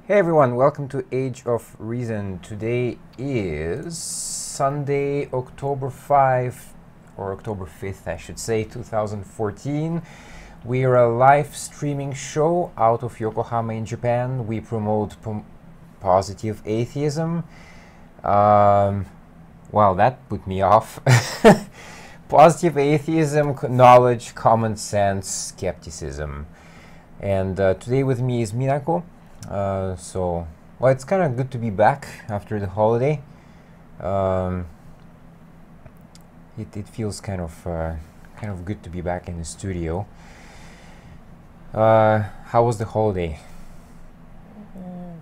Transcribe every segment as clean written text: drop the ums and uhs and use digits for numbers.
Hey everyone, welcome to Age of Reason. Today is Sunday, October 5, or October 5th, I should say, 2014. We are a live streaming show out of Yokohama in Japan. We promote positive atheism. Well, that put me off. Positive atheism, knowledge, common sense, skepticism. And today with me is Minako. Well, it's kind of good to be back after the holiday. It feels kind of good to be back in the studio. How was the holiday?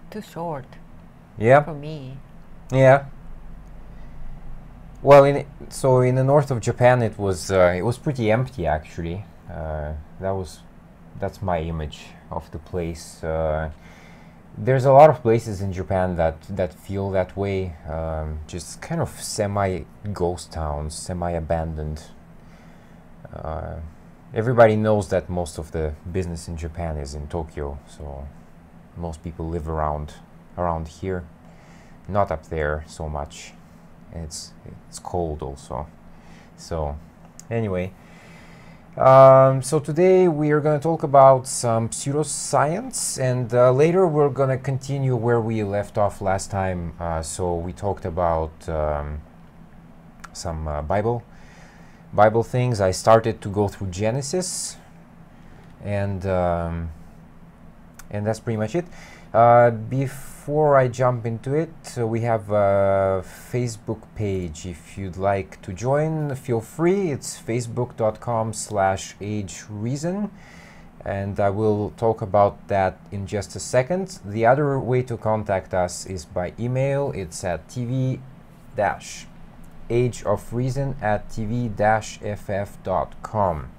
Too short. Yeah. For me. Yeah. Well, in the north of Japan, it was pretty empty actually. That's my image of the place. There's a lot of places in Japan that feel that way, just kind of semi-ghost towns, semi-abandoned. Everybody knows that most of the business in Japan is in Tokyo, so most people live around here, not up there so much. And it's cold also. So anyway. So today we are going to talk about some pseudoscience, and later we're going to continue where we left off last time. So we talked about some Bible things. I started to go through Genesis, and that's pretty much it. Before I jump into it, we have a Facebook page. If you'd like to join, feel free. It's facebook.com/agereason, and I will talk about that in just a second. The other way to contact us is by email. It's at tv-ageofreason@tv-ff.com.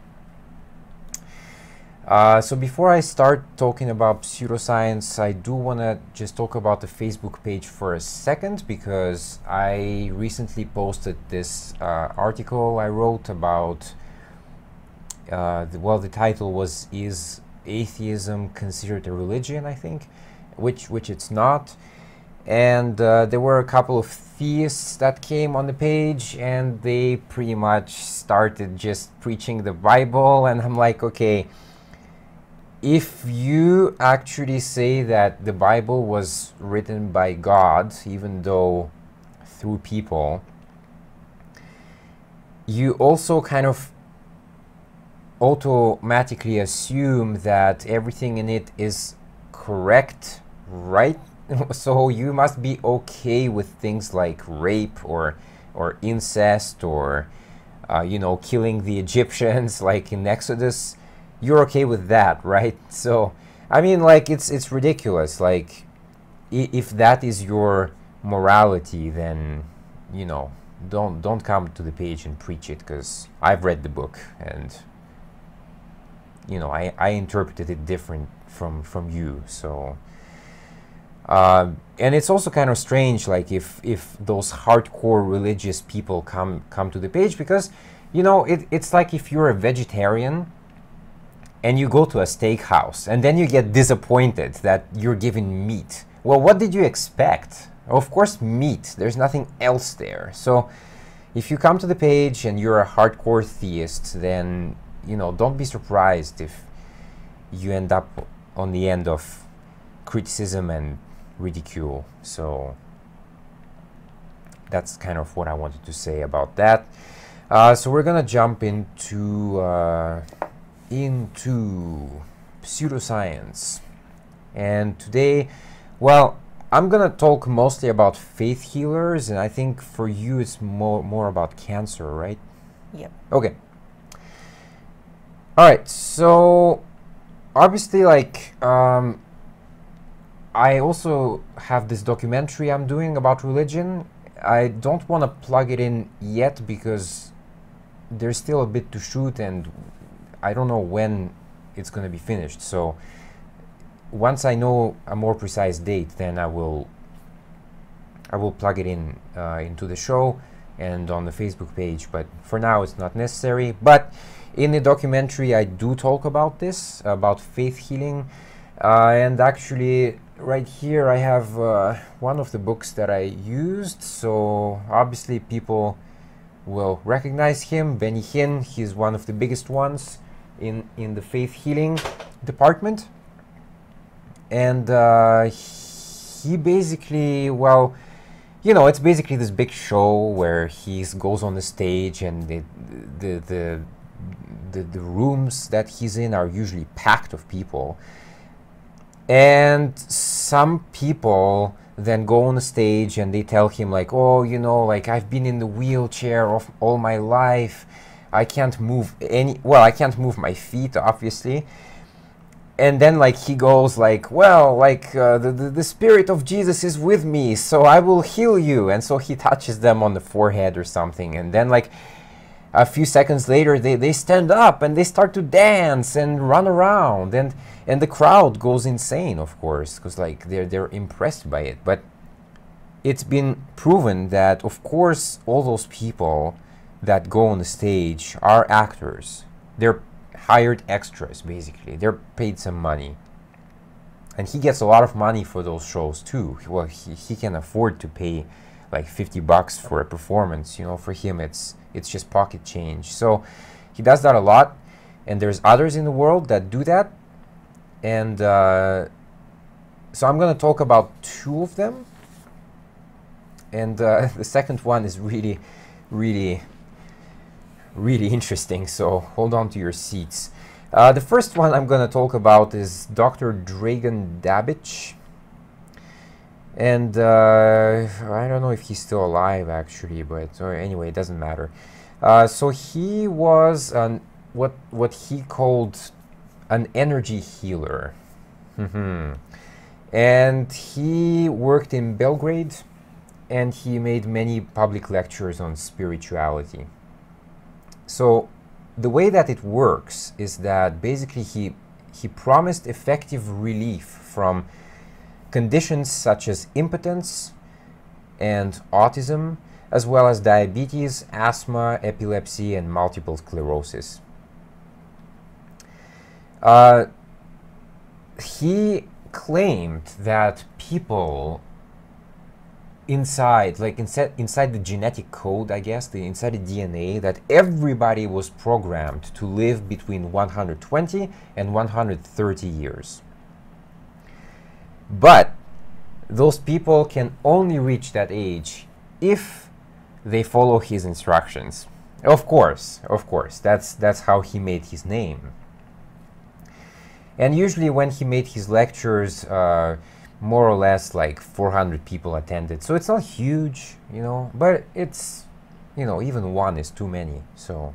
So before I start talking about pseudoscience, I do want to just talk about the Facebook page for a second, because I recently posted this article I wrote about, the title was "Is Atheism Considered a Religion?" I think, which it's not. And there were a couple of theists that came on the page, and they pretty much started just preaching the Bible, and I'm like, okay, if you actually say that the Bible was written by God, even though through people, you also kind of automatically assume that everything in it is correct, right? So you must be okay with things like rape or incest or killing the Egyptians like in Exodus. You're okay with that, right? So, I mean, like, it's ridiculous. Like, if that is your morality, then, don't come to the page and preach it, because I've read the book, and, I interpreted it different from you. So, and it's also kind of strange, like, if those hardcore religious people come to the page, because, it's like if you're a vegetarian and you go to a steakhouse, and then you get disappointed that you're given meat. Well, what did you expect? Of course, meat. There's nothing else there. So, if you come to the page and you're a hardcore theist, then, you know, don't be surprised if you end up on the end of criticism and ridicule. So that's kind of what I wanted to say about that. So we're gonna jump into pseudoscience, and today, well, I'm gonna talk mostly about faith healers, and I think for you it's more about cancer, right? Yep. Okay. All right. So obviously, like, I also have this documentary I'm doing about religion. I don't want to plug it in yet because there's still a bit to shoot, and I don't know when it's going to be finished. So once I know a more precise date, then I will plug it in into the show and on the Facebook page. But for now, it's not necessary. But in the documentary, I do talk about this, about faith healing, and actually, right here I have one of the books that I used. So obviously, people will recognize him, Benny Hinn. He's one of the biggest ones in the faith healing department. And he basically, well, you know, it's basically this big show where he goes on the stage, and the rooms that he's in are usually packed of people. And some people then go on the stage and they tell him, like, oh, you know, like, I've been in the wheelchair of all my life. I can't move I can't move my feet, obviously. And then, like, he goes like, well, like, the spirit of Jesus is with me, so I will heal you. And so he touches them on the forehead or something. And then, like, a few seconds later, they stand up and they start to dance and run around. And the crowd goes insane, of course, because, like, they're impressed by it. But it's been proven that, of course, all those people that go on the stage are actors. They're hired extras, basically. They're paid some money. And he gets a lot of money for those shows, too. Well, he can afford to pay, like, $50 for a performance. You know, for him, it's just pocket change. So he does that a lot. And there's others in the world that do that. And so I'm going to talk about two of them. And the second one is really, really, really interesting. So hold on to your seats. The first one I'm going to talk about is Dr. Dragan Dabich. And I don't know if he's still alive, actually, but anyway, it doesn't matter. So he was what he called an energy healer. And he worked in Belgrade, and he made many public lectures on spirituality. So the way that it works is that basically he promised effective relief from conditions such as impotence and autism, as well as diabetes, asthma, epilepsy, and multiple sclerosis. He claimed that people inside the genetic code, I guess, inside the DNA, that everybody was programmed to live between 120 and 130 years. But those people can only reach that age if they follow his instructions. Of course, that's how he made his name. And usually when he made his lectures, more or less like 400 people attended. So it's not huge, you know, but it's, you know, even one is too many. So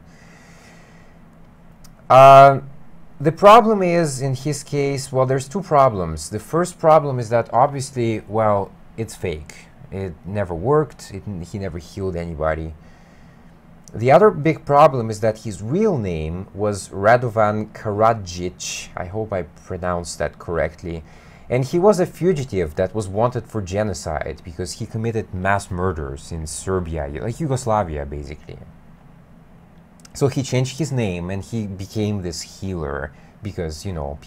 the problem is, in his case, well, there's two problems. The first problem is that obviously, well, it's fake. It never worked. He never healed anybody. The other big problem is that his real name was Radovan Karadzic. I hope I pronounced that correctly. And he was a fugitive that was wanted for genocide because he committed mass murders in Serbia, like Yugoslavia, basically. So he changed his name and he became this healer because, you know,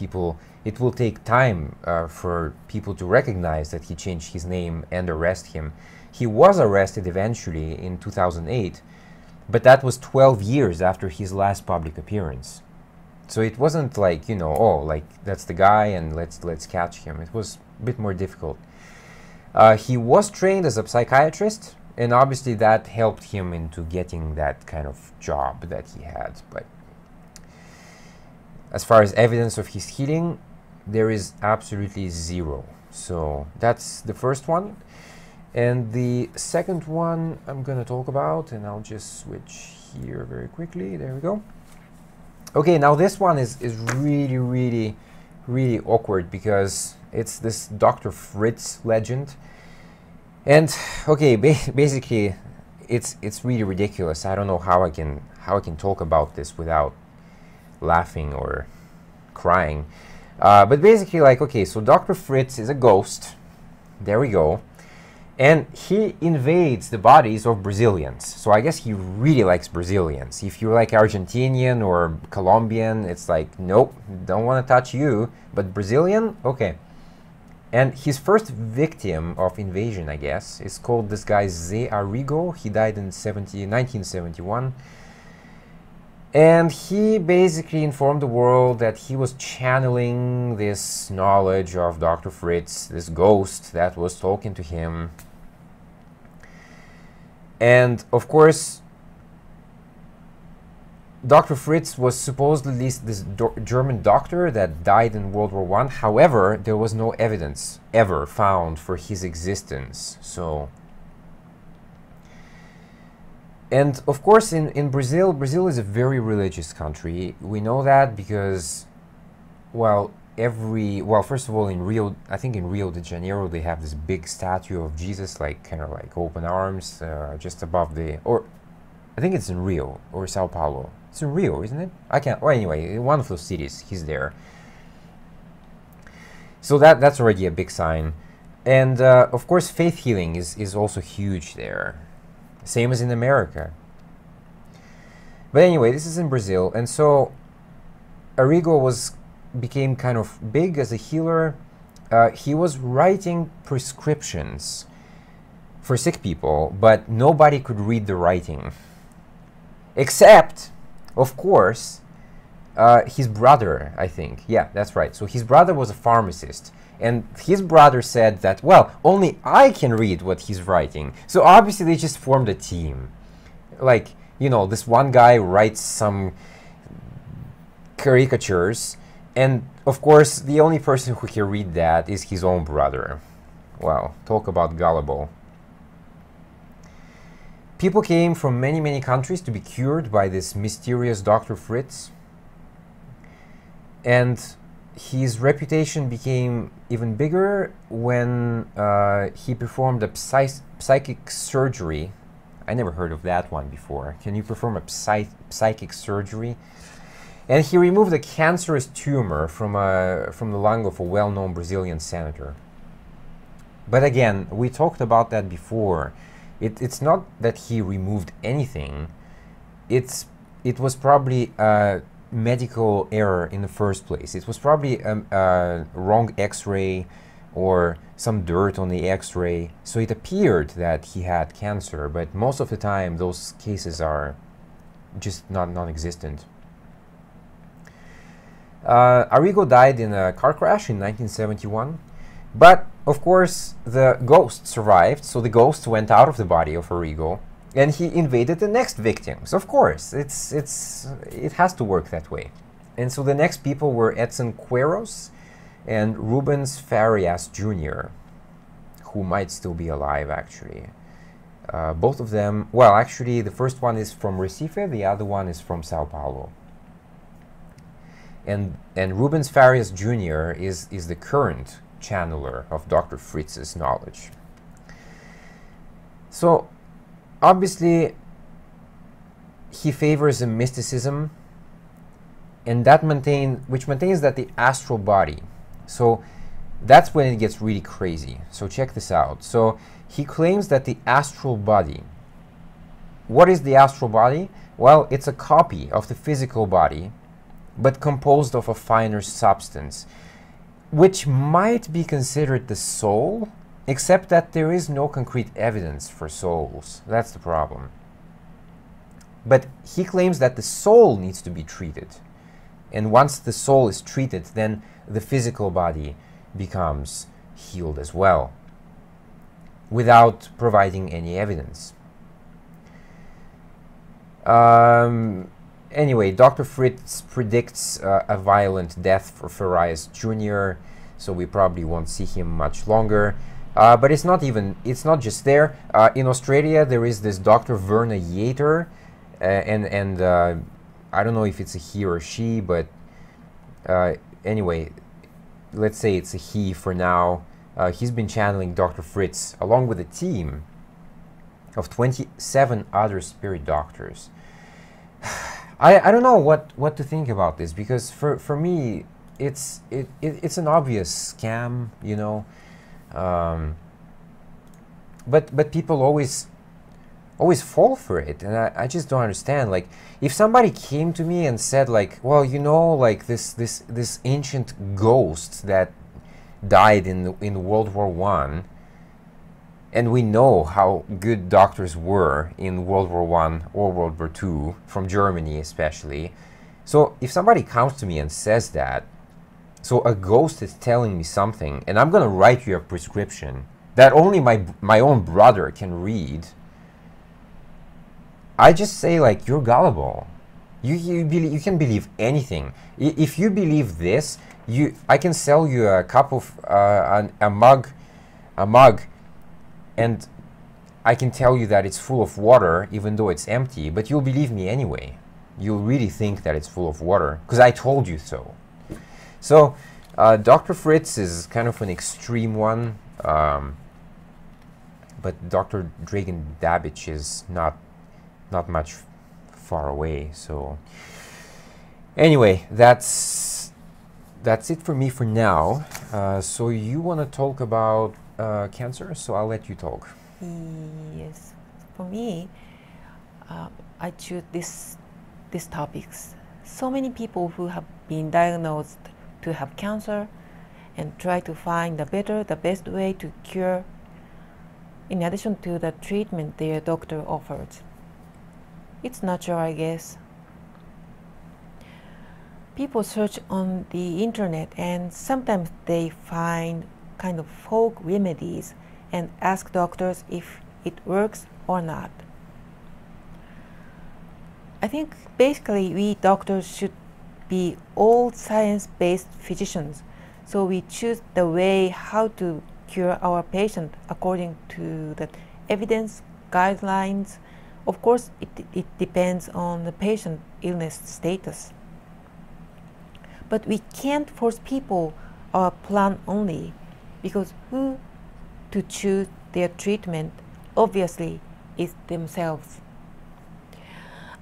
it will take time for people to recognize that he changed his name and arrest him. He was arrested eventually in 2008, but that was 12 years after his last public appearance. So it wasn't like, you know, oh, like that's the guy and let's catch him. It was a bit more difficult. He was trained as a psychiatrist, and obviously that helped him into getting that kind of job that he had. But as far as evidence of his healing, there is absolutely zero. So that's the first one. And the second one I'm going to talk about, and I'll just switch here very quickly. There we go. Okay, now this one is really, really, really awkward because it's this Dr. Fritz legend. And okay, basically, it's really ridiculous. I don't know how I can talk about this without laughing or crying. But basically, like, okay, so Dr. Fritz is a ghost. There we go. And he invades the bodies of Brazilians. So I guess he really likes Brazilians. If you're like Argentinian or Colombian, it's like, nope, don't want to touch you. But Brazilian, okay. And his first victim of invasion, I guess, is called this guy Zé Arrigo. He died in 1971. And he basically informed the world that he was channeling this knowledge of Dr. Fritz, this ghost that was talking to him. And of course, Dr. Fritz was supposedly this German doctor that died in World War I. However, there was no evidence ever found for his existence. So, and of course, in Brazil, Brazil is a very religious country. We know that because, well, first of all, I think in Rio de Janeiro, they have this big statue of Jesus, like kind of like open arms, just above or I think it's in Rio or Sao Paulo. It's in Rio, isn't it? I can't. Well, anyway, in one of those cities, he's there. So that's already a big sign. And of course, faith healing is also huge there. Same as in America. But anyway, this is in Brazil. And so Arrigo became kind of big as a healer. He was writing prescriptions for sick people, but nobody could read the writing. Except, of course, his brother, I think. Yeah, that's right. So his brother was a pharmacist. And his brother said that, well, only I can read what he's writing. So obviously they just formed a team. Like, you know, this one guy writes some caricatures. And, of course, the only person who can read that is his own brother. Wow, talk about gullible. People came from many, many countries to be cured by this mysterious Dr. Fritz. And his reputation became even bigger when he performed a psychic surgery. I never heard of that one before. Can you perform a psychic surgery? And he removed a cancerous tumor from the lung of a well-known Brazilian senator. But again, we talked about that before. It's not that he removed anything. It was probably a medical error in the first place. It was probably a wrong X-ray or some dirt on the X-ray. So it appeared that he had cancer, but most of the time those cases are just non-existent. Arrigo died in a car crash in 1971, but of course the ghost survived, so the ghost went out of the body of Arrigo and he invaded the next victims. Of course, it has to work that way. And so the next people were Edson Queiroz and Rubens Farias Jr., who might still be alive actually. Both of them, well, actually the first one is from Recife, the other one is from Sao Paulo. And Rubens Farias Jr. is the current channeler of Dr. Fritz's knowledge. So obviously he favors a mysticism, and that maintains that the astral body. So that's when it gets really crazy. So check this out. So he claims that the astral body. What is the astral body? Well, it's a copy of the physical body, but composed of a finer substance, which might be considered the soul, except that there is no concrete evidence for souls. That's the problem. But he claims that the soul needs to be treated. And once the soul is treated, then the physical body becomes healed as well, without providing any evidence. Anyway, Dr. Fritz predicts a violent death for Farias Jr., so we probably won't see him much longer. But it's not just there. In Australia, there is this Dr. Verna Yater, and I don't know if it's a he or she, but anyway, let's say it's a he for now. He's been channeling Dr. Fritz along with a team of 27 other spirit doctors. I don't know what to think about this, because for me it's an obvious scam, you know. But people always fall for it, and I just don't understand. Like, if somebody came to me and said, like, well, you know, like this ancient ghost that died in World War I, and we know how good doctors were in World War I or World War II, from Germany especially. So if somebody comes to me and says that, so a ghost is telling me something, and I'm gonna write you a prescription that only my own brother can read, I just say, like, you're gullible. You can believe anything. If you believe this, I can sell you a cup of a mug, and I can tell you that it's full of water even though it's empty, but you'll believe me anyway. You'll really think that it's full of water because I told you so. So Dr. Fritz is kind of an extreme one, but Dr. Dragan Dabich is not much far away. So anyway, that's it for me for now. So you want to talk about cancer, so I'll let you talk. Yes, for me, I choose these topics. So many people who have been diagnosed to have cancer and try to find the best way to cure, in addition to the treatment their doctor offers. It's natural, I guess. People search on the internet, and sometimes they find kind of folk remedies and ask doctors if it works or not. I think basically we doctors should be all science-based physicians, so we choose the way how to cure our patient according to the evidence guidelines. Of course, it depends on the patient illness status. But we can't force people our plan only, because who to choose their treatment obviously is themselves.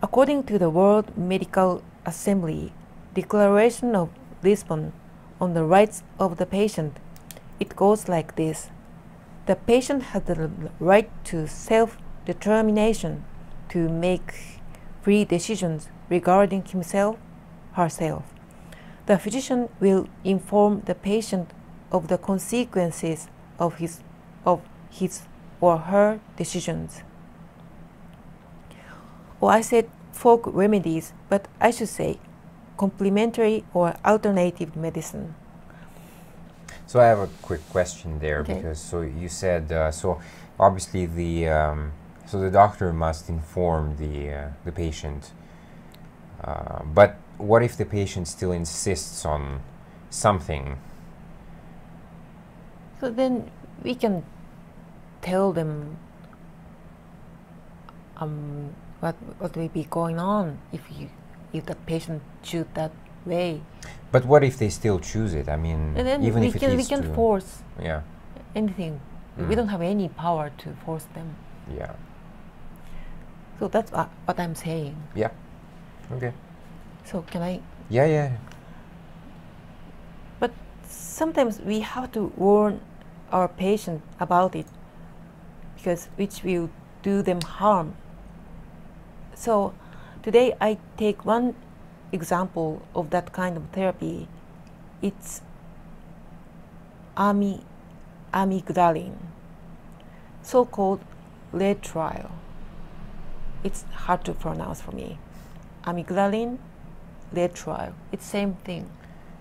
According to the World Medical Assembly Declaration of Lisbon on the rights of the patient, it goes like this: the patient has the right to self-determination, to make free decisions regarding himself, herself. The physician will inform the patient of the consequences of his or her decisions. Or I said folk remedies, but I should say complementary or alternative medicine. So I have a quick question there, Okay. because so you said so obviously so the doctor must inform the patient, but what if the patient still insists on something? So then we can tell them what will be going on if the patient choose that way. But what if they still choose it? I mean, And then even we if it can leads to force yeah, anything. We don't have any power to force them. yeah, So that's what I'm saying. yeah. Okay. So can I? Yeah. But sometimes we have to warn our patient about it, because which will do them harm. So today I take one example of that kind of therapy. It's amygdalin. so-called laetrile. It's hard to pronounce for me. Amygdalin, laetrile. It's same thing.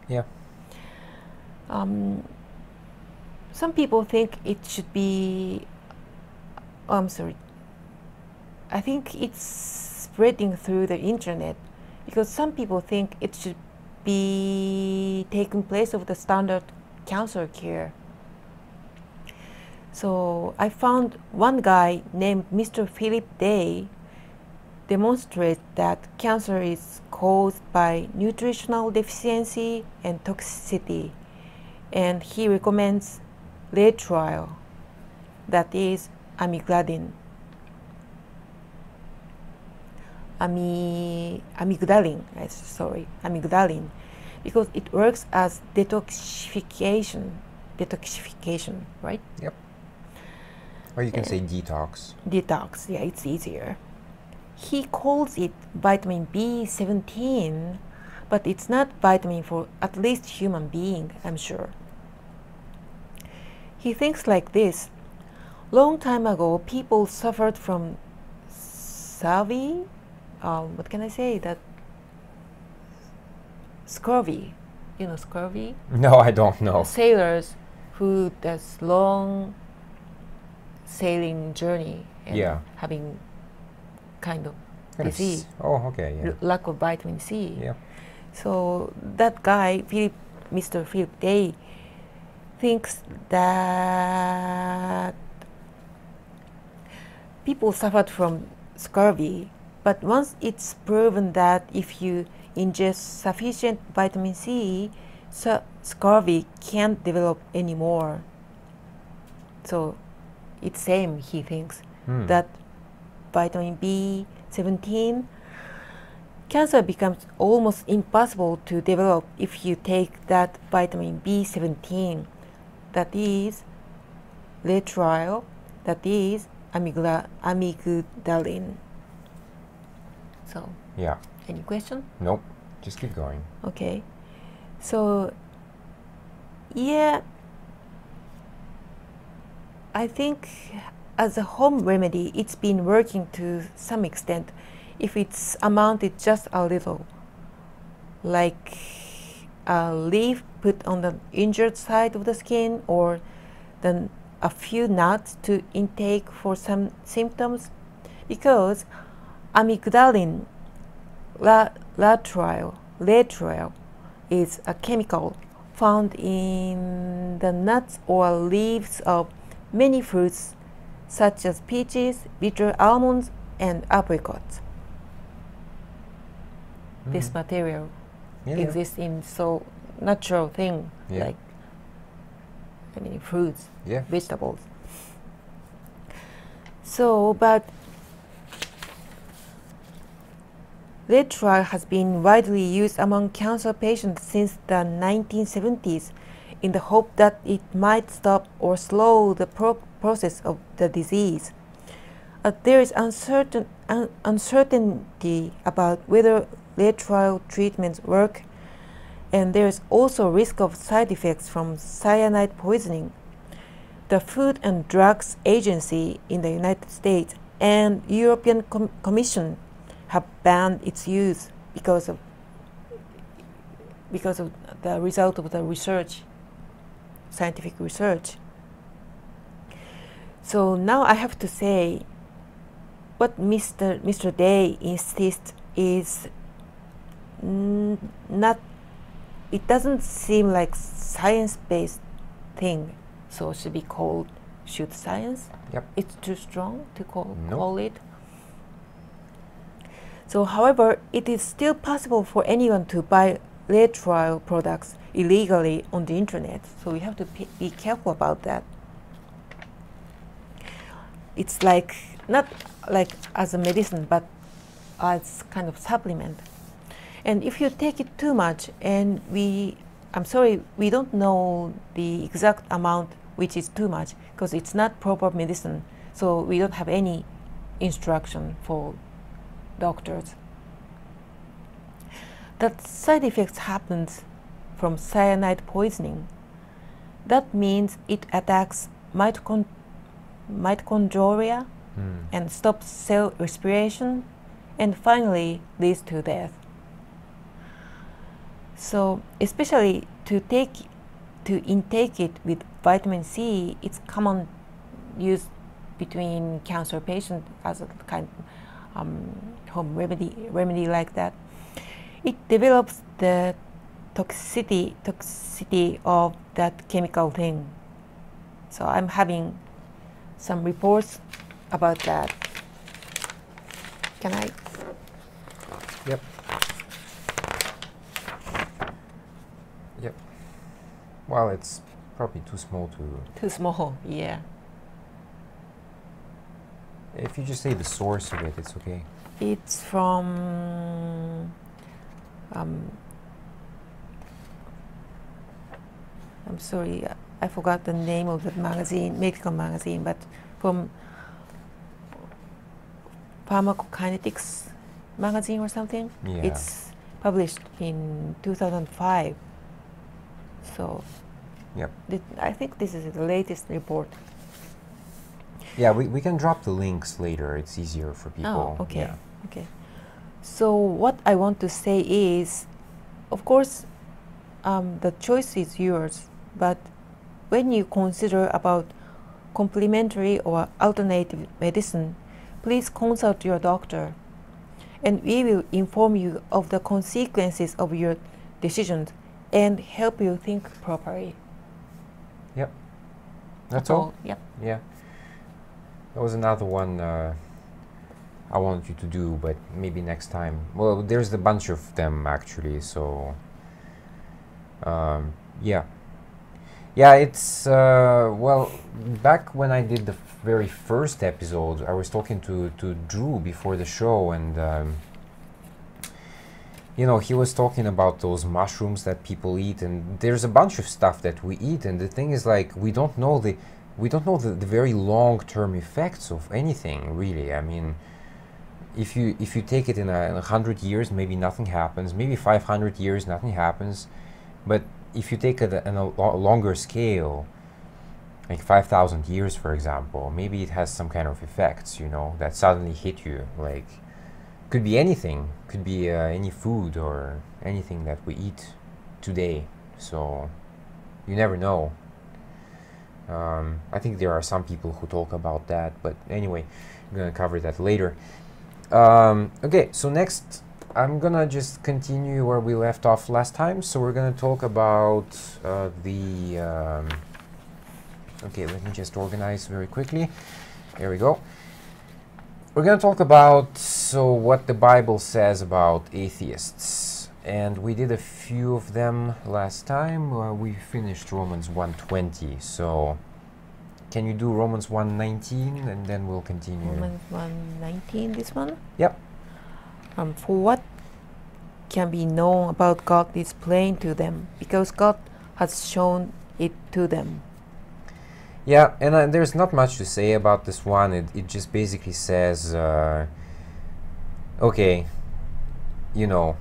Yeah. Some people think it should be. Oh, I'm sorry. I think it's spreading through the internet because some people think it should be taking place of the standard cancer care. So I found one guy named Mr. Phillip demonstrate that cancer is caused by nutritional deficiency and toxicity, and he recommends laetrile, that is amygdalin. Amygdalin, because it works as detoxification, right? Yep. Or you can say detox. Detox, yeah, it's easier. He calls it vitamin B17, but it's not vitamin for at least human being, I'm sure. He thinks like this. Long time ago, people suffered from scurvy. What can I say? That scurvy. You know scurvy? No, I don't know. Sailors who does long sailing journey and having kind of disease. Oh, okay, yeah. Lack of vitamin C. Yeah. So that guy, Mr. Philip Day, thinks that people suffered from scurvy, but once it's proven that if you ingest sufficient vitamin C, scurvy can't develop anymore. So it's same, he thinks, that vitamin B17, cancer becomes almost impossible to develop if you take that vitamin B17, that is laetrile, that is amygdalin. So, yeah. Any question? Nope. Just keep going. Okay. So, yeah, I think as a home remedy, it's been working to some extent if it's amounted just a little, like a leaf put on the injured side of the skin, or then a few nuts to intake for some symptoms, because amygdalin, laetrile is a chemical found in the nuts or leaves of many fruits such as peaches, bitter almonds, and apricots. This material exists in so natural thing like fruits, vegetables. So, but laetrile has been widely used among cancer patients since the 1970s in the hope that it might stop or slow the process of the disease. There is uncertainty about whether laetrile treatments work, and there is also risk of side effects from cyanide poisoning. The Food and Drugs Agency in the United States and European Commission have banned its use because of the result of the research, scientific research. So now I have to say, what Mr. Day insists is not. It doesn't seem like science-based thing, so it should be called pseudoscience. Yep. It's too strong to call it. So, however, it is still possible for anyone to buy laetrile products illegally on the internet. So we have to be careful about that. It's like not like as a medicine, but as kind of supplement. And if you take it too much, and I'm sorry, we don't know the exact amount which is too much because it's not proper medicine. So we don't have any instruction for doctors. That side effects happens from cyanide poisoning. That means it attacks mitochondria and stops cell respiration, and finally leads to death. So especially to intake it with vitamin C, it's common use between cancer patients as a kind of home remedy like that. It develops the toxicity of that chemical thing. So I'm having some reports about that. Can I? Yep. Yep. Well, it's probably too small to... Too small, yeah. If you just say the source of it, it's okay. It's from... I'm sorry, I forgot the name of the magazine, medical magazine, but from Pharmacokinetics magazine or something. Yeah. It's published in 2005. So, yep. I think this is the latest report. Yeah, we can drop the links later. It's easier for people. Oh, okay. Yeah. Okay. So what I want to say is, of course, the choice is yours, but when you consider about complementary or alternative medicine, please consult your doctor, and we will inform you of the consequences of your decisions and help you think properly. Yep. That's all? Yep. Yeah. That was another one I wanted you to do, but maybe next time. Well, there's a bunch of them actually, so yeah. Yeah, it's well, back when I did the very first episode, I was talking to Drew before the show, and you know, he was talking about those mushrooms that people eat, and there's a bunch of stuff that we eat, and the thing is, like, we don't know the very long-term effects of anything, really. I mean, if you take it in 100 years, maybe nothing happens. Maybe 500 years, nothing happens. But if you take it on a longer scale, like 5,000 years, for example, maybe it has some kind of effects, you know, that suddenly hit you. Like, could be anything. Could be any food or anything that we eat today. So you never know. I think there are some people who talk about that, but anyway, I'm gonna cover that later. Okay, so next I'm gonna just continue where we left off last time. So we're gonna talk about okay, let me just organize very quickly. There we go. We're gonna talk about what the Bible says about atheists, and we did a few of them last time. We finished Romans 1:20. So can you do Romans 1:19, and then we'll continue. Romans 1:19, this one? Yep. For what can be known about God is plain to them, because God has shown it to them. Yeah, and there's not much to say about this one. It just basically says, okay, you know,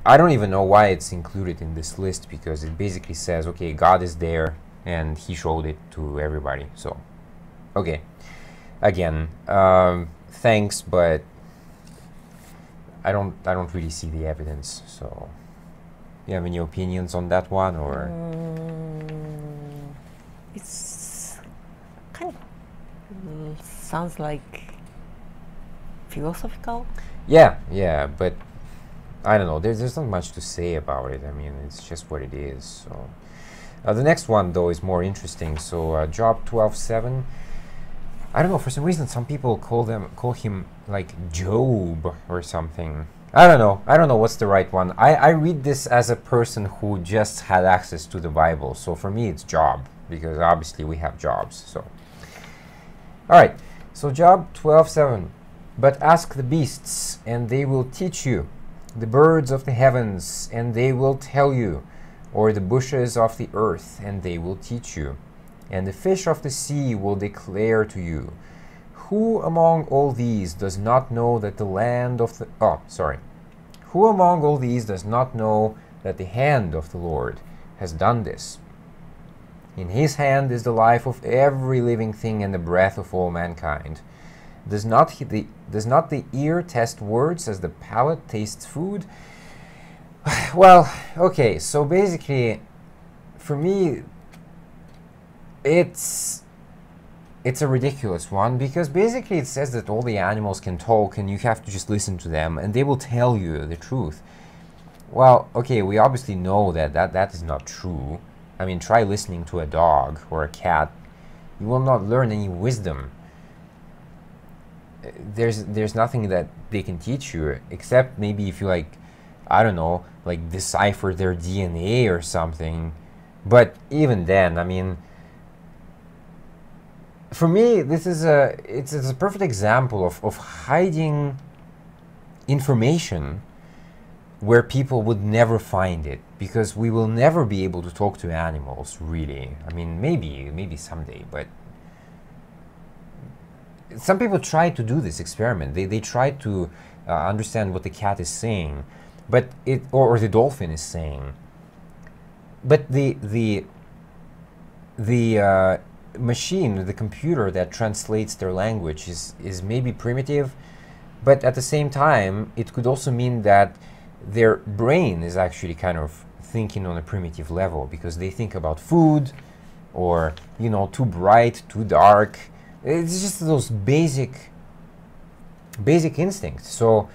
I don't even know why it's included in this list, because it basically says, okay, God is there, and he showed it to everybody. So, okay, again, thanks, but I don't really see the evidence. So, you have any opinions on that one, or? It's kind of sounds like philosophical. Yeah, but I don't know. There's not much to say about it. I mean, it's just what it is. So the next one though is more interesting. So Job 12:7. I don't know. For some reason, some people call him like Job or something. I don't know what's the right one. I read this as a person who just had access to the Bible. So for me, it's Job, because obviously we have jobs. So, all right. So Job 12:7. But ask the beasts, and they will teach you, the birds of the heavens, and they will tell you, or the bushes of the earth, and they will teach you, and the fish of the sea will declare to you. Who among all these does not know that the land of the... Who among all these does not know that the hand of the Lord has done this? In his hand is the life of every living thing and the breath of all mankind. Does not the ear test words as the palate tastes food? Well, okay, so basically, for me, it's a ridiculous one, because basically it says that all the animals can talk and you have to just listen to them and they will tell you the truth. Well, okay, we obviously know that is not true. I mean, try listening to a dog or a cat. You will not learn any wisdom. There's nothing that they can teach you, except maybe if you, like, I don't know, like decipher their DNA or something. But even then, I mean, for me, this is it's a perfect example of hiding information where people would never find it, because we will never be able to talk to animals, really. I mean, maybe someday, but some people try to do this experiment. They try to understand what the cat is saying, but or the dolphin is saying. But the machine, the computer that translates their language is maybe primitive, but at the same time, it could also mean that their brain is actually kind of thinking on a primitive level, because they think about food, or, you know, too bright, too dark. It's just those basic instincts. So,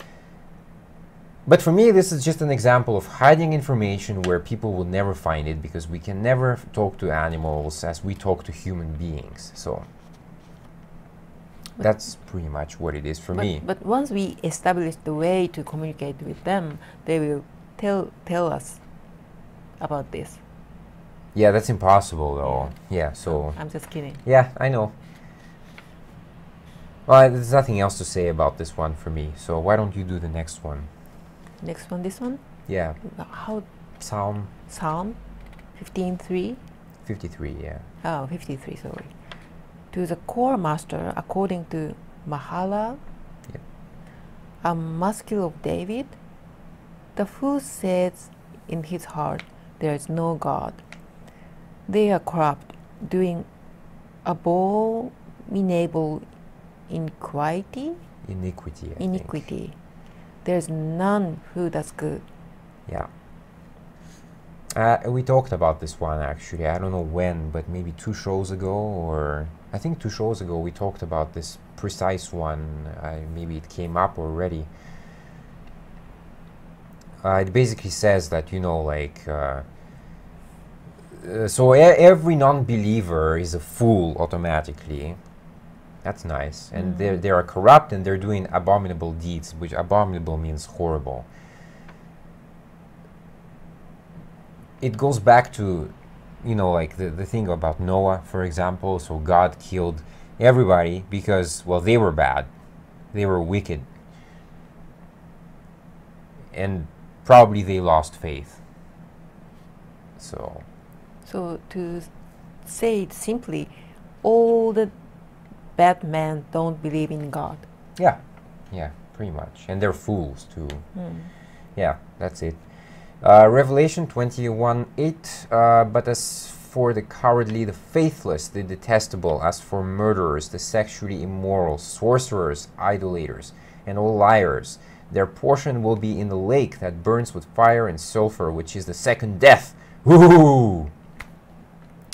but for me, this is just an example of hiding information where people will never find it, because we can never talk to animals as we talk to human beings. So that's pretty much what it is for me. But once we establish the way to communicate with them, they will tell us about this. Yeah, that's impossible though. Yeah, so I'm just kidding. Yeah, I know. Well, there's nothing else to say about this one for me. So why don't you do the next one? Next one, this one? Yeah. How? Psalm 15:3? 53, yeah. Oh, 53, sorry. To the core master, according to Mahala, Yep. a muscle of David, the fool says in his heart, there is no God. They are corrupt, doing abominable iniquity. Iniquity, I Iniquity. think. There is none who does good. Yeah. We talked about this one, actually. I don't know when, but maybe 2 shows ago, or I think 2 shows ago we talked about this precise one. Maybe it came up already. It basically says that, you know, like, so every non-believer is a fool automatically. That's nice. And they are corrupt and they're doing abominable deeds, which abominable means horrible. It goes back to, you know, like the thing about Noah, for example. So God killed everybody because, well, they were bad. They were wicked. And probably they lost faith. So to say it simply, all the bad men don't believe in God. Yeah, pretty much. And they're fools too. Yeah, that's it. Revelation 21:8. But as for the cowardly, the faithless, the detestable, as for murderers, the sexually immoral, sorcerers, idolaters, and all liars, their portion will be in the lake that burns with fire and sulfur, which is the second death. Woo!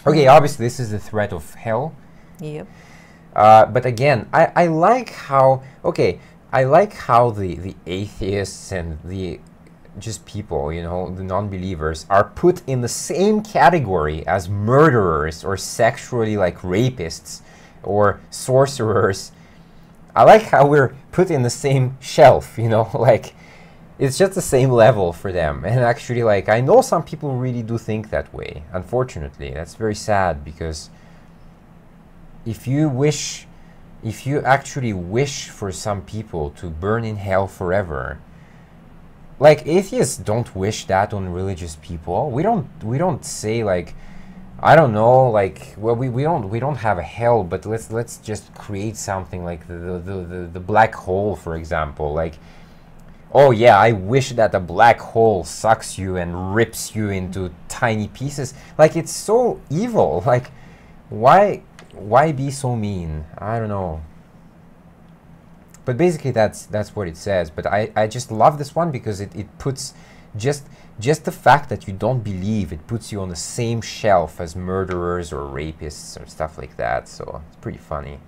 Okay, obviously this is the threat of hell. Yep. But again, I like how, I like how the atheists and the just people, you know, the non-believers are put in the same category as murderers or sexually, like, rapists or sorcerers. I like how we're put in the same shelf, you know, like, it's just the same level for them. And actually, like, I know some people really do think that way, unfortunately. That's very sad, because if you actually wish for some people to burn in hell forever, like, atheists don't wish that on religious people. We don't say, like, I don't know, like, well, we don't have a hell, but let's just create something like the black hole, for example. Like, oh yeah, I wish that a black hole sucks you and rips you into tiny pieces. Like, it's so evil. Like, why be so mean? I don't know. But basically that's what it says. But I just love this one because it puts just the fact that you don't believe, it puts you on the same shelf as murderers or rapists or stuff like that. So it's pretty funny.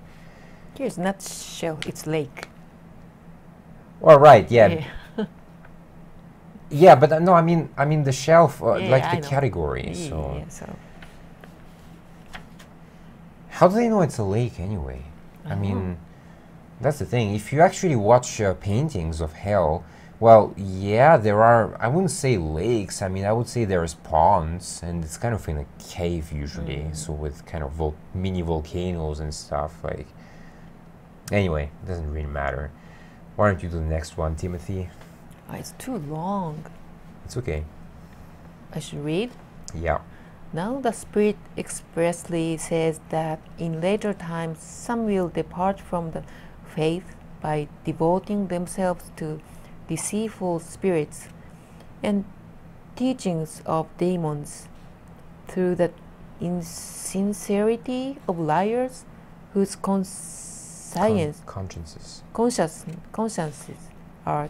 Here's not shell, it's lake. All right, yeah. Yeah, but no, I mean the shelf, like the category. So how do they know it's a lake anyway? I mean, that's the thing. If you actually watch paintings of hell, well, yeah, there are, I wouldn't say lakes. I mean, I would say there's ponds, and it's kind of in a cave usually. So with kind of mini volcanoes and stuff. Like, anyway, it doesn't really matter. Why don't you do the next one, Timothy? It's too long. It's okay. I should read? Yeah. Now the Spirit expressly says that in later times some will depart from the faith by devoting themselves to deceitful spirits and teachings of demons, through the insincerity of liars whose consciences are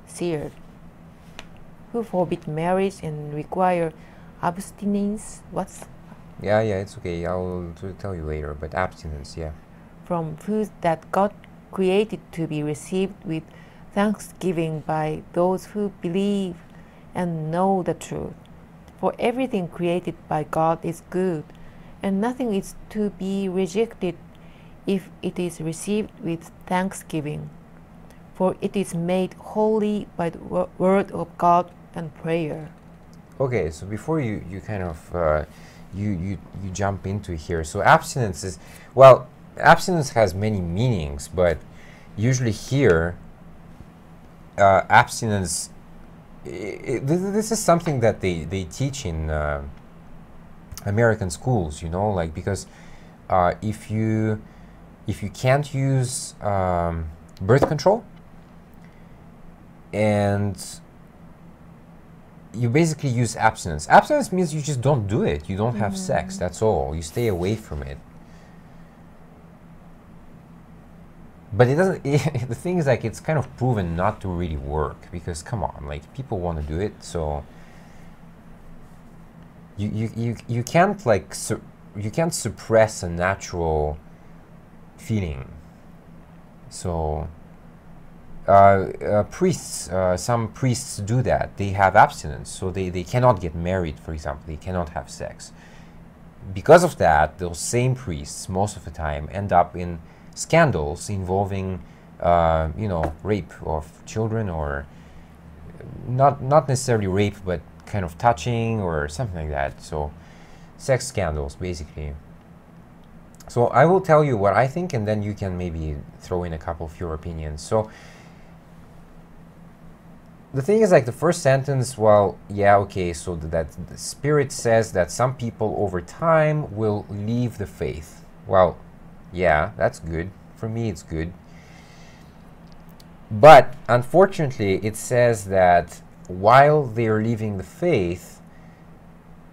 seared, who forbid marriage and require abstinence. Yeah, it's okay. I'll tell you later, but abstinence, yeah. From foods that God created to be received with thanksgiving by those who believe and know the truth. For everything created by God is good, and nothing is to be rejected if it is received with thanksgiving, for it is made holy by the word of God and prayer. Okay, so before you kind of you jump into here, so abstinence is, well, abstinence has many meanings, but usually here abstinence, this is something that they teach in American schools, you know, like, because if you can't use birth control, and you basically use abstinence. Abstinence means you just don't do it. You don't have sex. That's all. You stay away from it. But it doesn't. The thing is, like, it's kind of proven not to really work, because come on, like, people want to do it, so you can't, like, you can't suppress a natural feeling. So priests, some priests do that. They have abstinence, so they cannot get married, for example. They cannot have sex. Because of that, those same priests, most of the time, end up in scandals involving, you know, rape of children, or not necessarily rape, but kind of touching or something like that. So, sex scandals, basically. So I will tell you what I think, and then you can maybe throw in a couple of your opinions. So the thing is, like, the first sentence, well, yeah, okay, so that the Spirit says that some people over time will leave the faith. Well, yeah, that's good. For me, it's good. But unfortunately, it says that while they're leaving the faith,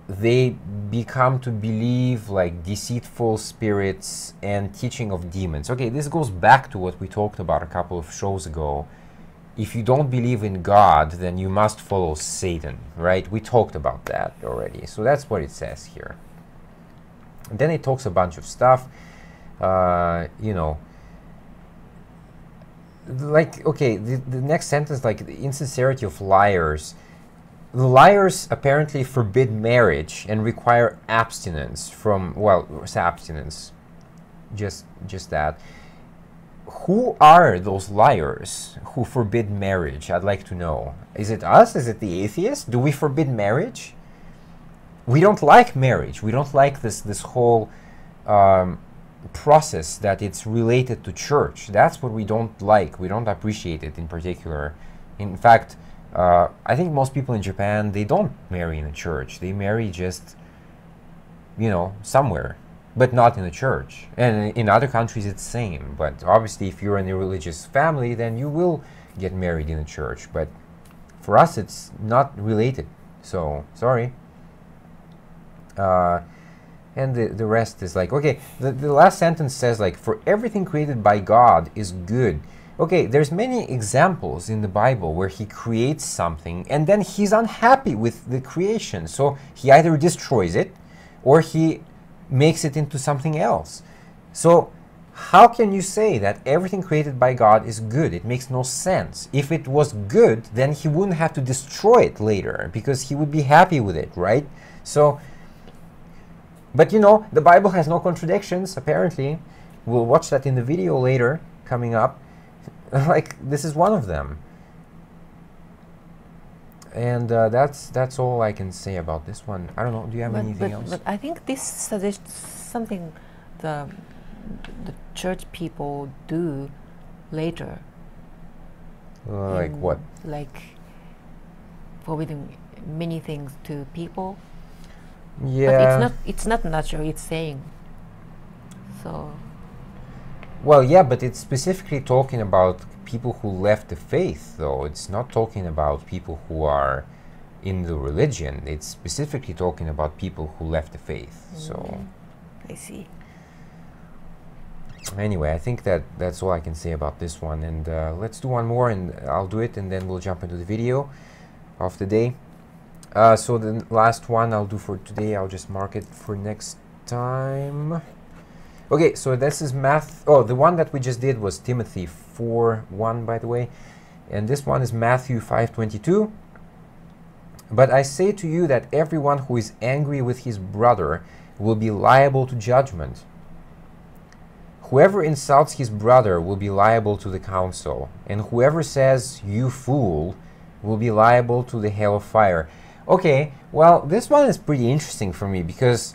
they become to believe, like, deceitful spirits and teaching of demons. Okay, this goes back to what we talked about a couple of shows ago. If you don't believe in God, then you must follow Satan, right? We talked about that already. So that's what it says here. And then it talks a bunch of stuff, you know, like, okay, the next sentence, like, the insincerity of liars. The liars apparently forbid marriage and require abstinence from, well, abstinence, just that. Who are those liars who forbid marriage? I'd like to know. Is it us? Is it the atheists? Do we forbid marriage? We don't like marriage. We don't like this whole process that it's related to church. That's what we don't like. We don't appreciate it in particular. In fact, I think most people in Japan, they don't marry in a church. They marry just, you know, somewhere, but not in a church. And in other countries, it's the same. But obviously, if you're in a religious family, then you will get married in a church. But for us, it's not related. So, sorry. And the rest is like, okay, the last sentence says like, for everything created by God is good. Okay, there's many examples in the Bible where he creates something and then he's unhappy with the creation. So he either destroys it or he makes it into something else. So how can you say that everything created by God is good? It makes no sense. If it was good, then he wouldn't have to destroy it later because he would be happy with it, right? So, but you know, the Bible has no contradictions, apparently. We'll watch that in the video later, coming up. Like, this is one of them. And that's all I can say about this one. I don't know, do you have anything else? But I think this suggests something the church people do later. Like what? Like forbidding many things to people. Yeah. But it's not natural, it's saying. So. Well, yeah, but it's specifically talking about people who left the faith, though. It's not talking about people who are in the religion. It's specifically talking about people who left the faith. So. I see. Anyway, I think that's all I can say about this one. And let's do one more, and I'll do it, and then we'll jump into the video of the day. So the last one I'll do for today, I'll just mark it for next time. Okay, so this is math. Oh, the one that we just did was Timothy 4:1, by the way. And this one is Matthew 5:22. But I say to you that everyone who is angry with his brother will be liable to judgment. Whoever insults his brother will be liable to the council, and whoever says, "You fool," will be liable to the hell of fire. Okay, well, this one is pretty interesting for me, because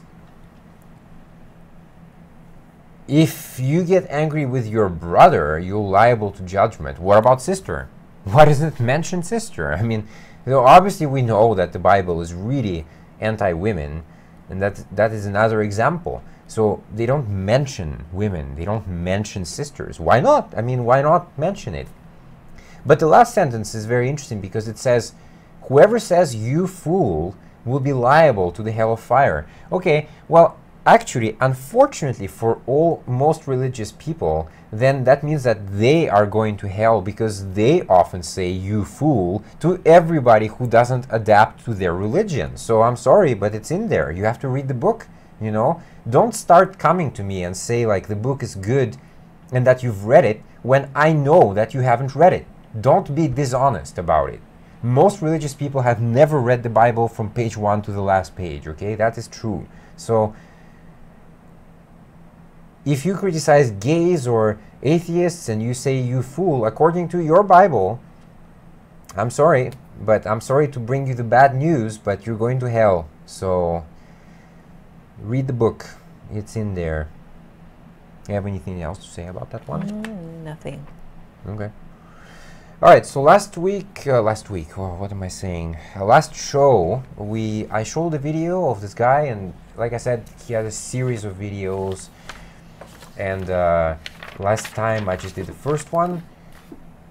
if you get angry with your brother, you're liable to judgment. What about sister? Why doesn't it mention sister? I mean, you know, obviously we know that the Bible is really anti-women, and that is another example. So they don't mention women, they don't mention sisters. Why not? I mean, why not mention it? But the last sentence is very interesting, because it says, whoever says "you fool" will be liable to the hell of fire. Okay, well, actually, unfortunately for most religious people, then that means that they are going to hell, because they often say "you fool" to everybody who doesn't adapt to their religion. So I'm sorry, but it's in there. You have to read the book, you know? Don't start coming to me and say like the book is good and that you've read it when I know that you haven't read it. Don't be dishonest about it. Most religious people have never read the Bible from page 1 to the last page, okay? That is true. So if you criticize gays or atheists and you say "you fool," according to your Bible, I'm sorry, but I'm sorry to bring you the bad news, but you're going to hell. So read the book. It's in there. You have anything else to say about that one? Nothing. Okay. All right, so last week, oh, what am I saying? Last show, I showed a video of this guy, and like I said, he had a series of videos. And last time I just did the first one,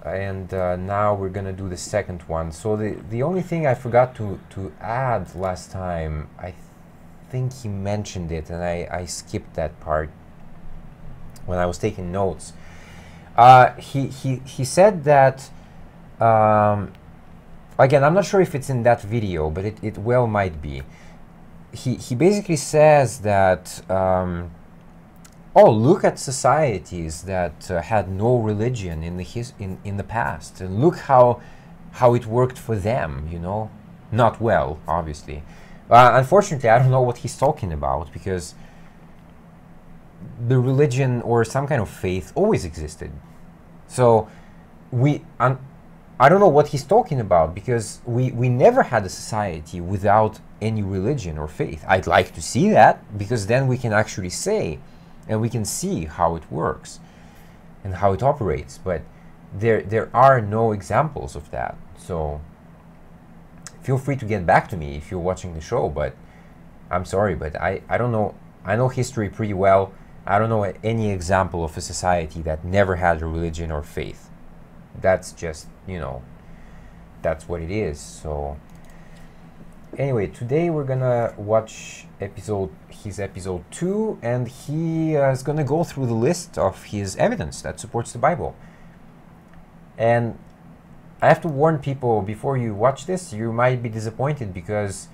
and now we're gonna do the second one. So the only thing I forgot to add last time, I think he mentioned it, and I skipped that part when I was taking notes. He said that, again, I'm not sure if it's in that video, but it well might be. He basically says that, oh, look at societies that had no religion in the past, and look how it worked for them, you know? Not well, obviously. Unfortunately, I don't know what he's talking about, because the religion or some kind of faith always existed. So I don't know what he's talking about, because we never had a society without any religion or faith. I'd like to see that, because then we can actually say, and we can see how it works and how it operates. But there are no examples of that. So feel free to get back to me if you're watching the show, but I'm sorry, but I don't know. I know history pretty well. I don't know any example of a society that never had a religion or faith. That's just, you know, that's what it is. So Anyway, today we're gonna watch his episode 2, and he is gonna go through the list of his evidence that supports the Bible. And I have to warn people, before you watch this, you might be disappointed because,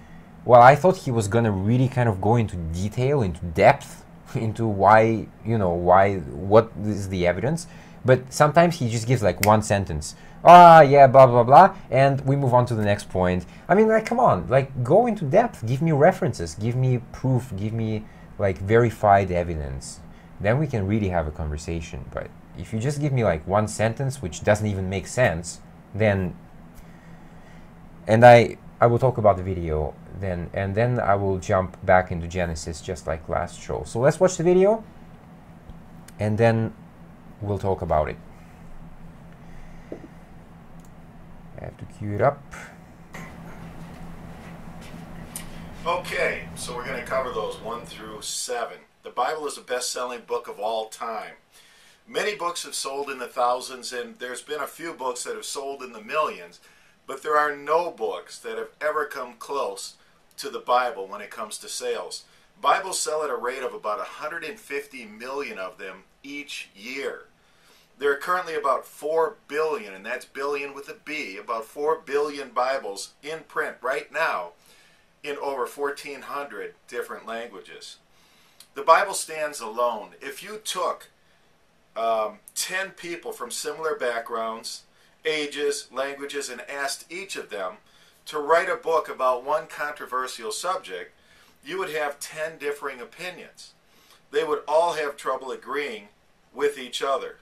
well, I thought he was gonna really kind of go into detail, into depth, into why, what is the evidence. But sometimes he just gives like one sentence. Yeah, blah, blah, blah, and we move on to the next point. I mean, like, come on, like, go into depth, give me references, give me proof, give me, like, verified evidence. Then we can really have a conversation. But if you just give me, like, one sentence, which doesn't even make sense, then, and I will talk about the video then, and then I will jump back into Genesis just like last show. So let's watch the video, and then we'll talk about it. I have to cue it up. Okay, so we're going to cover those 1 through 7. The Bible is the best-selling book of all time. Many books have sold in the thousands, and there's been a few books that have sold in the millions, but there are no books that have ever come close to the Bible when it comes to sales. Bibles sell at a rate of about 150 million of them each year. There are currently about 4 billion, and that's billion with a B, about 4 billion Bibles in print right now in over 1,400 different languages. The Bible stands alone. If you took 10 people from similar backgrounds, ages, languages, and asked each of them to write a book about one controversial subject, you would have 10 differing opinions. They would all have trouble agreeing with each other.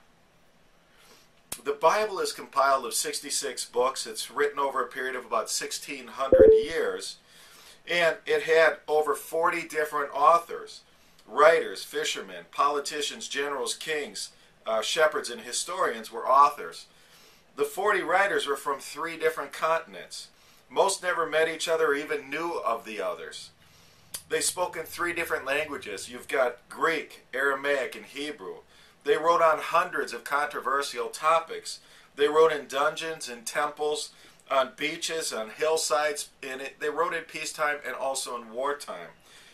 The Bible is compiled of 66 books. It's written over a period of about 1,600 years, and it had over 40 different authors, writers, fishermen, politicians, generals, kings, shepherds, and historians were authors. The 40 writers were from 3 different continents. Most never met each other or even knew of the others. They spoke in 3 different languages. You've got Greek, Aramaic, and Hebrew. They wrote on hundreds of controversial topics. They wrote in dungeons, in temples, on beaches, on hillsides. They wrote in peacetime and also in wartime.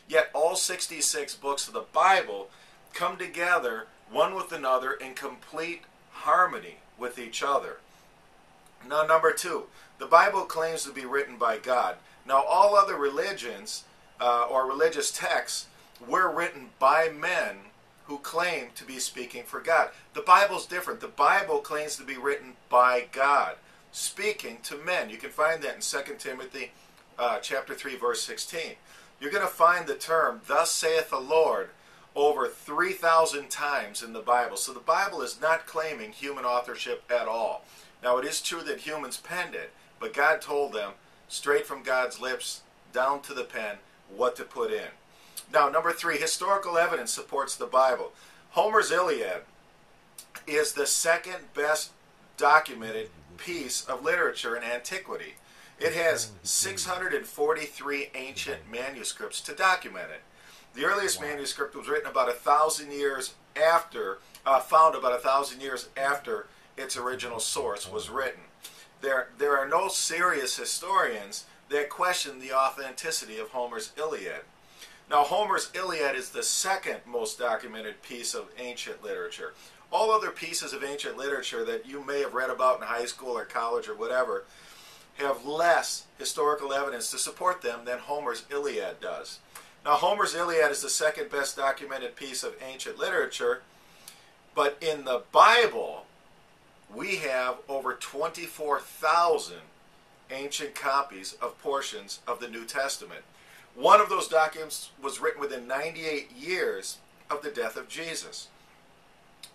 Yet all 66 books of the Bible come together one with another in complete harmony with each other. Now, number 2, the Bible claims to be written by God. Now, all other religions or religious texts were written by men who claim to be speaking for God. The Bible's different. The Bible claims to be written by God, speaking to men. You can find that in 2 Timothy chapter 3, verse 16. You're going to find the term, "Thus saith the Lord," over 3,000 times in the Bible. So the Bible is not claiming human authorship at all. Now, it is true that humans penned it, but God told them, straight from God's lips, down to the pen, what to put in. Now, number 3, historical evidence supports the Bible. Homer's Iliad is the second best documented piece of literature in antiquity. It has 643 ancient manuscripts to document it. The earliest manuscript was written about 1,000 years after, found about 1,000 years after its original source was written. There are no serious historians that question the authenticity of Homer's Iliad. Now, Homer's Iliad is the second most documented piece of ancient literature. All other pieces of ancient literature that you may have read about in high school or college or whatever have less historical evidence to support them than Homer's Iliad does. Now, Homer's Iliad is the second best documented piece of ancient literature, but in the Bible, we have over 24,000 ancient copies of portions of the New Testament. One of those documents was written within 98 years of the death of Jesus.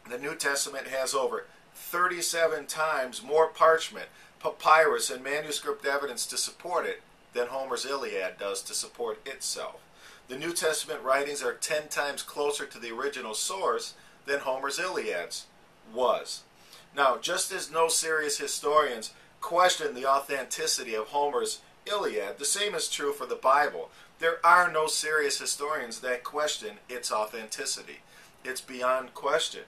The New Testament has over 37 times more parchment, papyrus, and manuscript evidence to support it than Homer's Iliad does to support itself. The New Testament writings are 10 times closer to the original source than Homer's Iliad was. Now, just as no serious historians question the authenticity of Homer's Iliad, the same is true for the Bible. There are no serious historians that question its authenticity. It's beyond question.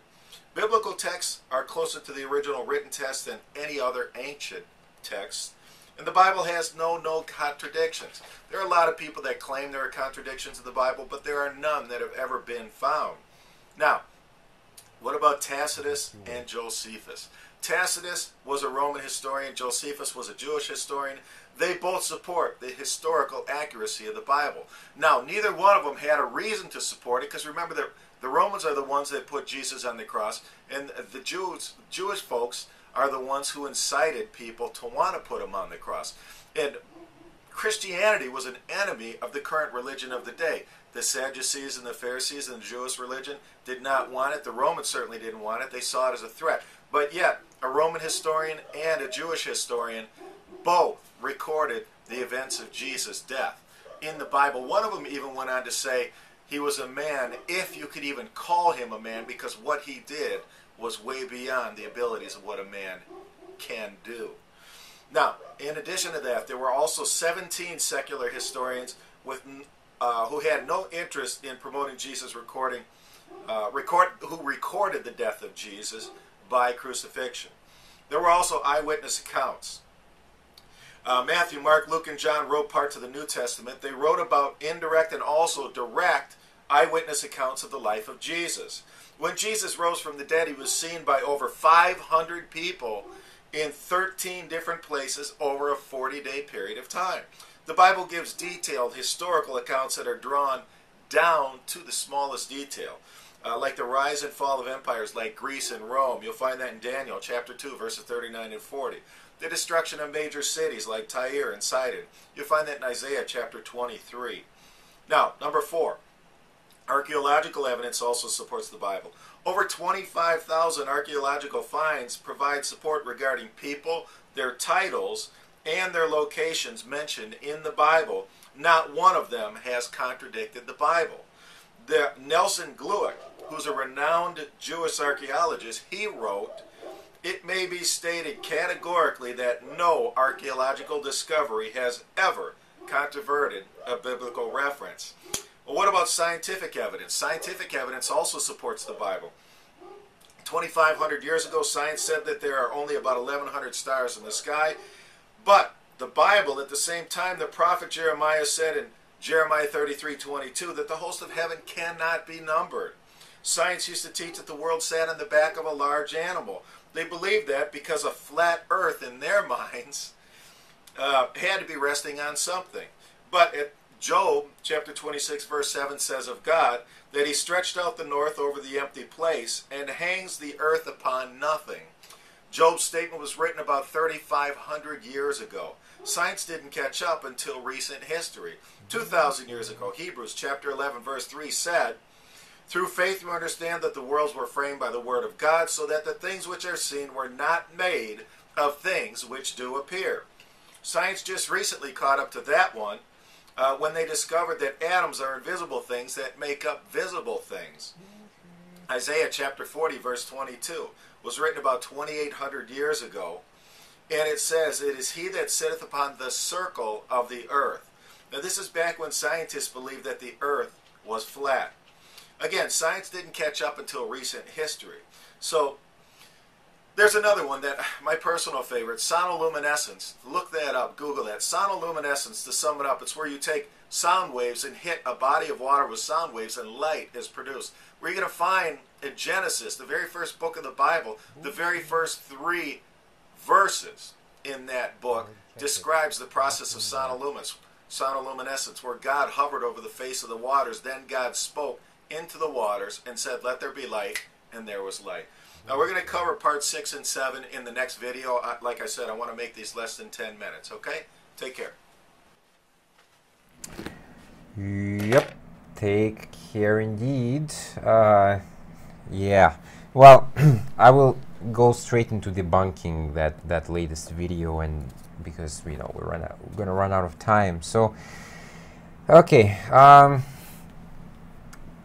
Biblical texts are closer to the original written text than any other ancient text. And the Bible has no contradictions. There are a lot of people that claim there are contradictions in the Bible, but there are none that have ever been found. Now, what about Tacitus and Josephus? Tacitus was a Roman historian. Josephus was a Jewish historian. They both support the historical accuracy of the Bible. Now, neither one of them had a reason to support it, because remember, the Romans are the ones that put Jesus on the cross, and the Jewish folks are the ones who incited people to want to put him on the cross. And Christianity was an enemy of the current religion of the day. The Sadducees and the Pharisees and the Jewish religion did not want it. The Romans certainly didn't want it. They saw it as a threat. But yet, a Roman historian and a Jewish historian both recorded the events of Jesus' death in the Bible. One of them even went on to say he was a man, if you could even call him a man, because what he did was way beyond the abilities of what a man can do. Now, in addition to that, there were also 17 secular historians who had no interest in promoting Jesus' who recorded the death of Jesus by crucifixion. There were also eyewitness accounts. Matthew, Mark, Luke, and John wrote parts of the New Testament. They wrote about indirect and also direct eyewitness accounts of the life of Jesus. When Jesus rose from the dead, he was seen by over 500 people in 13 different places over a 40-day period of time. The Bible gives detailed historical accounts that are drawn down to the smallest detail, like the rise and fall of empires like Greece and Rome. You'll find that in Daniel chapter 2, verses 39 and 40. The destruction of major cities like Tyre and Sidon. You'll find that in Isaiah chapter 23. Now, number 4. Archaeological evidence also supports the Bible. Over 25,000 archaeological finds provide support regarding people, their titles, and their locations mentioned in the Bible. Not one of them has contradicted the Bible. Nelson Glueck, who's a renowned Jewish archaeologist, he wrote, "It may be stated categorically that no archaeological discovery has ever controverted a biblical reference." Well, what about scientific evidence? Scientific evidence also supports the Bible. 2,500 years ago, science said that there are only about 1,100 stars in the sky. But the Bible, at the same time, the prophet Jeremiah said in Jeremiah 33:22 that the host of heaven cannot be numbered. Science used to teach that the world sat on the back of a large animal. They believed that because a flat earth, in their minds, had to be resting on something. But at Job chapter 26 verse 7 says of God that he stretched out the north over the empty place and hangs the earth upon nothing. Job's statement was written about 3,500 years ago. Science didn't catch up until recent history. 2,000 years ago, Hebrews chapter 11 verse 3 said, "Through faith we understand that the worlds were framed by the word of God, so that the things which are seen were not made of things which do appear." Science just recently caught up to that one when they discovered that atoms are invisible things that make up visible things. Isaiah chapter 40 verse 22 was written about 2,800 years ago, and it says, "It is he that sitteth upon the circle of the earth." Now this is back when scientists believed that the earth was flat. Again, science didn't catch up until recent history. So there's another one that my personal favorite, sonoluminescence. Look that up, Google that. Sonoluminescence, to sum it up, it's where you take sound waves and hit a body of water with sound waves and light is produced. Where you're going to find in Genesis, the very first book of the Bible, the very first 3 verses in that book describes the process of sonoluminescence, where God hovered over the face of the waters. Then God spoke into the waters and said, "Let there be light," and there was light. Now we're going to cover part 6 and 7 in the next video. Like I said, I want to make these less than 10 minutes, okay? Take care. Yep, take care indeed. Yeah, well, I will go straight into debunking that latest video, and because we're gonna run out of time. So, okay.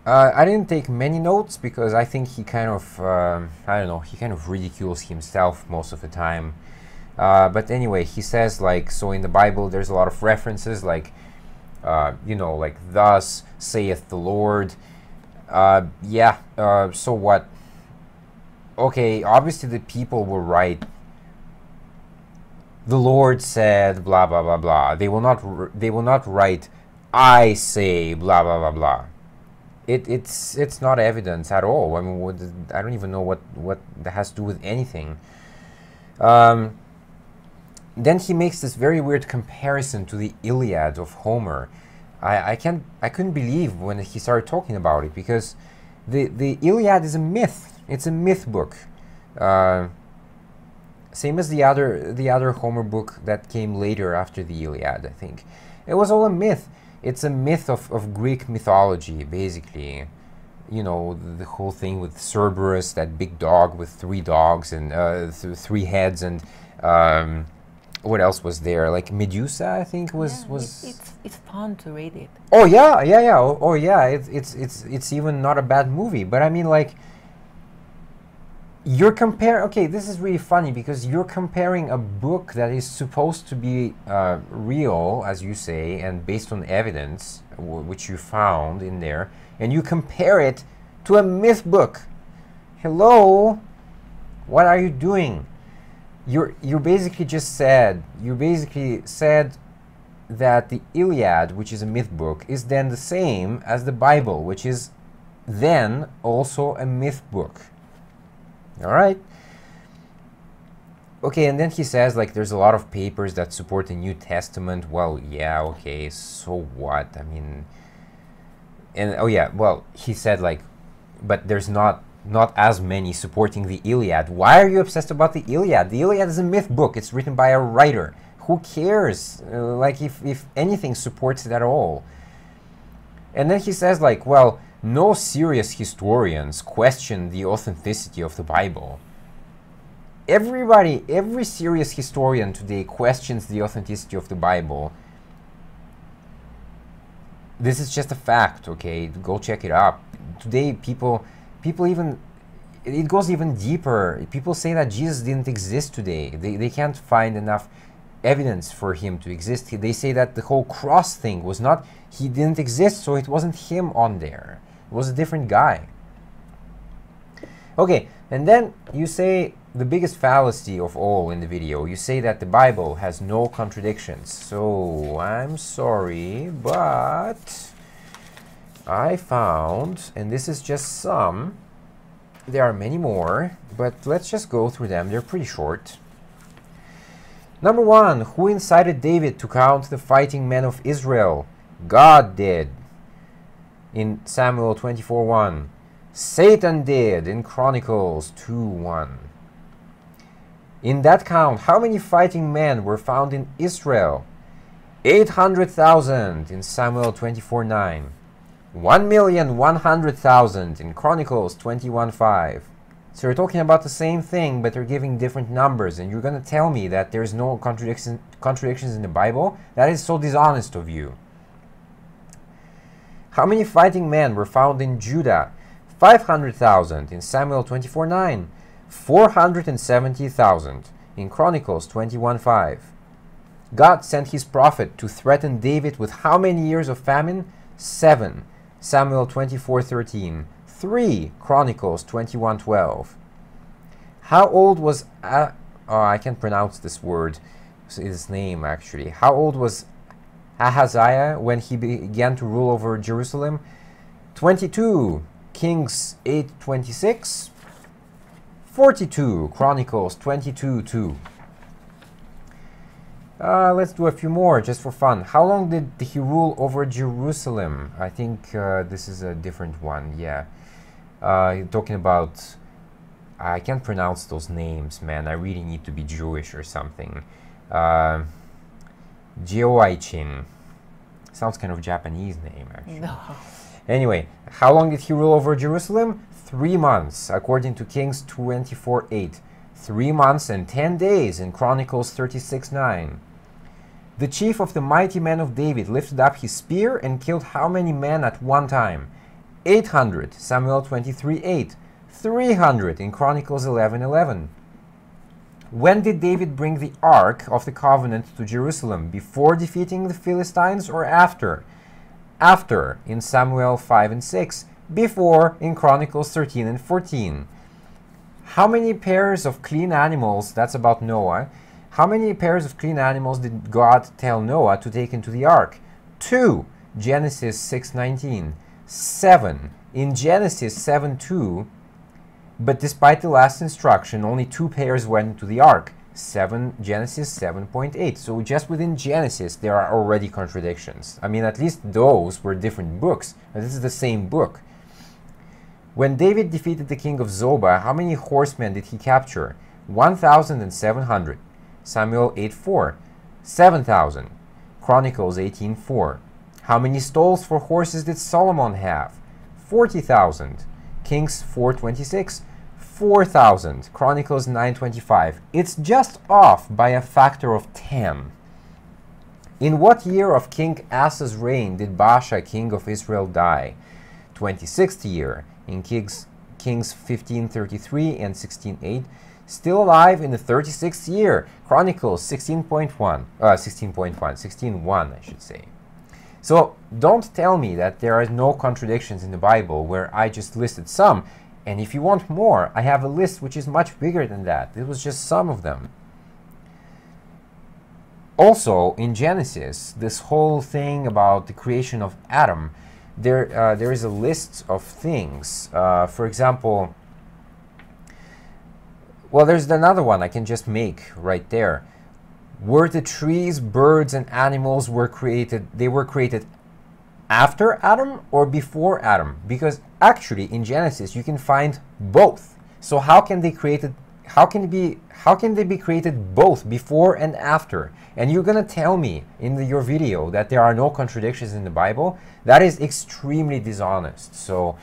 I didn't take many notes because I think he kind of, I don't know, he kind of ridicules himself most of the time. But anyway, he says, like, so in the Bible there's a lot of references, like, like, "Thus saith the Lord." So what? Okay, obviously the people were right the Lord said blah blah blah blah. They will not write I say blah blah blah blah. It's not evidence at all. I mean, I don't even know what that has to do with anything. Then he makes this very weird comparison to the Iliad of Homer. I couldn't believe when he started talking about it, because the Iliad is a myth. It's a myth book. Same as the other Homer book that came later after the Iliad, I think. It was all a myth. It's a myth of Greek mythology, basically. You know, the whole thing with Cerberus, that big dog with 3 dogs and 3 heads, and what else was there? Like Medusa, I think was. It's fun to read it. Oh yeah. Oh yeah. It's even not a bad movie. But I mean, like, you're comparing. Okay, this is really funny, because you're comparing a book that is supposed to be real, as you say, and based on evidence, which you found in there, and you compare it to a myth book. Hello, what are you doing? You basically said that the Iliad, which is a myth book, is then the same as the Bible, which is then also a myth book. All right. Okay, and then he says, like, there's a lot of papers that support the New Testament. Well, yeah, okay, so what? I mean, and oh yeah, well, he said, like, but there's not as many supporting the Iliad. Why are you obsessed about the Iliad? The Iliad is a myth book. It's written by a writer. Who cares? Like, if anything supports it at all. And then he says, like, well, no serious historians question the authenticity of the Bible. Every serious historian today questions the authenticity of the Bible. This is just a fact, okay? Go check it up. Today, people even, it goes even deeper. People say that Jesus didn't exist today. They can't find enough evidence for him to exist. They say that the whole cross thing was not, he didn't exist, so it wasn't him on there. It was a different guy. Okay, and then you say the biggest fallacy of all in the video. You say that the Bible has no contradictions. So, I'm sorry, but I found, and this is just some, there are many more, but let's just go through them. They're pretty short. Number 1, who incited David to count the fighting men of Israel? God did, in Samuel 24:1. Satan did, in Chronicles 2:1. In that count, how many fighting men were found in Israel? 800,000 in Samuel 24:9. 1,100,000 in Chronicles 21:5. So you're talking about the same thing, but you're giving different numbers, and you're going to tell me that there's no contradictions in the Bible? That is so dishonest of you. How many fighting men were found in Judah? 500,000 in Samuel 24:9. 470,000 in Chronicles 21:5. God sent his prophet to threaten David with how many years of famine? 7. Samuel 24:13. 3. Chronicles 21:12. How old was I can't pronounce this word. His name, actually. How old was Ahaziah when he began to rule over Jerusalem? 22. Kings 8:26. 42. Chronicles 22:2. Let's do a few more just for fun. How long did he rule over Jerusalem? I think this is a different one. Yeah. You're talking about, I can't pronounce those names, man. I really need to be Jewish or something. Jehoiachin. Sounds kind of Japanese name, actually. No. Anyway, how long did he rule over Jerusalem? 3 months, according to Kings 24:8. 3 months and 10 days in Chronicles 36:9. The chief of the mighty men of David lifted up his spear and killed how many men at one time? 800, Samuel 23:8. 300 in Chronicles 11:11. When did David bring the Ark of the Covenant to Jerusalem? Before defeating the Philistines or after? After, in Samuel 5 and 6. Before, in Chronicles 13 and 14. How many pairs of clean animals, that's about Noah, How many pairs of clean animals did God tell Noah to take into the ark? 2. Genesis 6:19. 7. In Genesis 7:2, but despite the last instruction, only 2 pairs went into the ark. Genesis 7.8. So just within Genesis, there are already contradictions. I mean, at least those were different books. But this is the same book. When David defeated the king of Zobah, how many horsemen did he capture? 1,700. Samuel 8:4. 7,000. Chronicles 18:4. How many stalls for horses did Solomon have? 40,000. Kings 4:26. 4,000. Chronicles 9:25. It's just off by a factor of 10. In what year of King Asa's reign did Baasha, king of Israel, die? 26th year. In Kings 15:33 and 16:8. Still alive in the 36th year. Chronicles 16:1, I should say. So don't tell me that there are no contradictions in the Bible where I just listed some. And if you want more, I have a list which is much bigger than that. It was just some of them. Also, in Genesis, this whole thing about the creation of Adam, there is a list of things. For example, well, there's another one I can just make right there. Were the trees, birds, and animals were created after Adam or before Adam? Because actually in Genesis you can find both. So how can they be created both before and after? And you're gonna tell me in your video that there are no contradictions in the Bible? That is extremely dishonest. So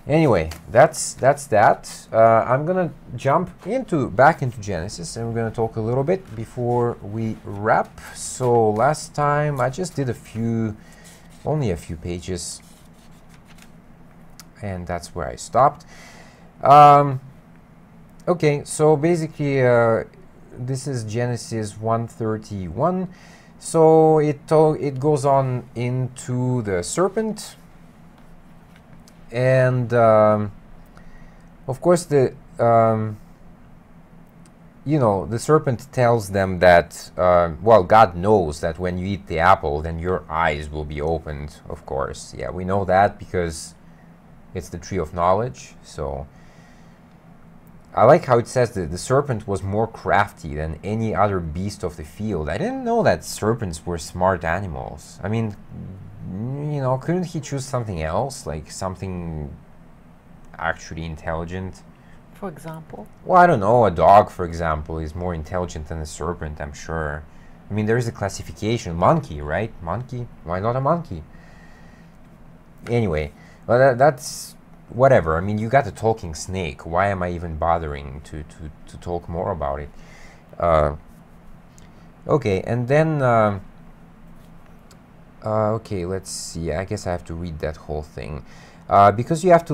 anyway, that's that. I'm gonna jump back into Genesis, and we're gonna talk a little bit before we wrap. So last time I just did only a few pages, and that's where I stopped. Okay, so basically this is Genesis 1:31. So it goes on into the serpent. And of course, the serpent tells them that well, God knows that when you eat the apple, then your eyes will be opened. Of course, yeah, we know that because it's the tree of knowledge. So I like how it says that the serpent was more crafty than any other beast of the field. I didn't know that serpents were smart animals. I mean, couldn't he choose something else, like something actually intelligent? For example? Well, I don't know. A dog, for example, is more intelligent than a serpent, I'm sure. I mean, there is a classification. Monkey, right? Monkey? Why not a monkey? Anyway, well, that's whatever. I mean, you got a talking snake. Why am I even bothering to talk more about it? Okay, and then okay, let's see. I guess I have to read that whole thing. Because you have